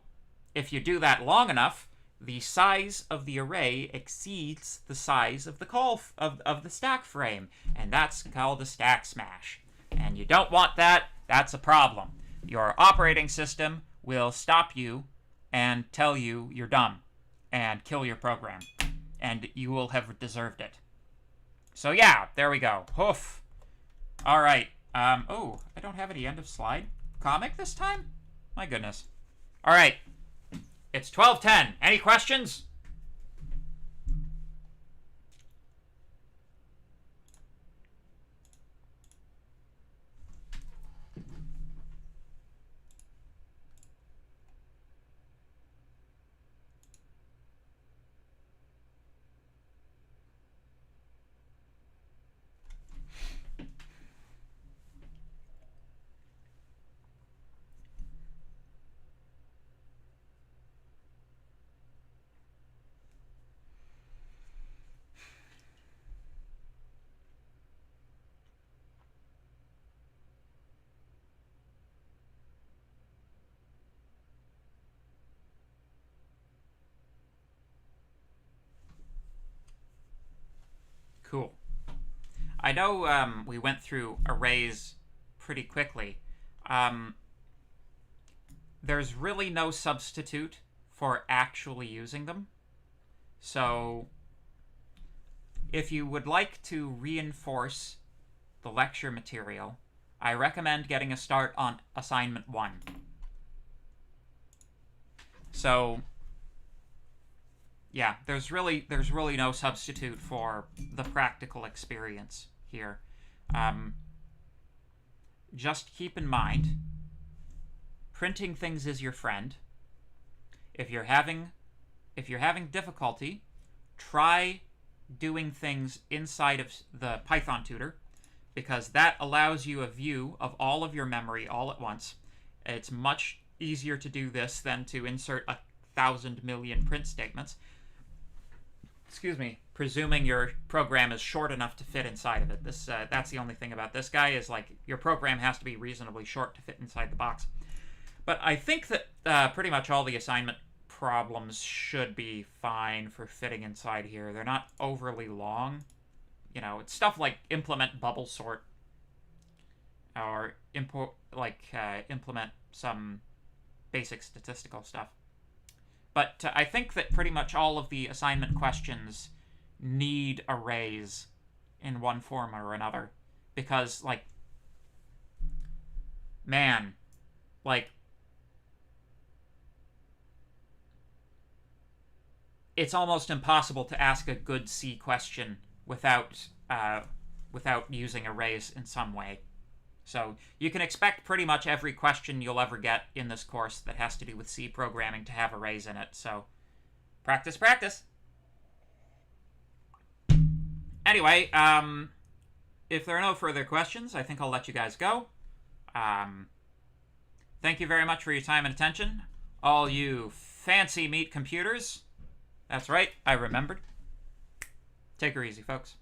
Speaker 1: if you do that long enough, the size of the array exceeds the size of the call of the stack frame, and that's called a stack smash. And you don't want that. That's a problem. Your operating system will stop you and tell you you're dumb and kill your program, and you will have deserved it. So yeah, there we go. Hoof. All right. Oh, I don't have any end of slide comic this time? My goodness. All right. It's 12:10. Any questions? Cool. I know we went through arrays pretty quickly. There's really no substitute for actually using them. So if you would like to reinforce the lecture material, I recommend getting a start on assignment 1. So yeah, there's really no substitute for the practical experience here. Just keep in mind, printing things is your friend. If you're having difficulty, try doing things inside of the Python tutor, because that allows you a view of all of your memory all at once. It's much easier to do this than to insert 1,000 million print statements. Excuse me, presuming your program is short enough to fit inside of it. That's the only thing about this guy, is like your program has to be reasonably short to fit inside the box. But I think that pretty much all the assignment problems should be fine for fitting inside here. They're not overly long. You know, it's stuff like implement bubble sort, or implement some basic statistical stuff. But I think that pretty much all of the assignment questions need arrays in one form or another. Because, like, man, like, it's almost impossible to ask a good C question without using arrays in some way. So you can expect pretty much every question you'll ever get in this course that has to do with C programming to have arrays in it. So practice, practice. Anyway, if there are no further questions, I think I'll let you guys go. Thank you very much for your time and attention. All you fancy meat computers. That's right, I remembered. Take her easy, folks.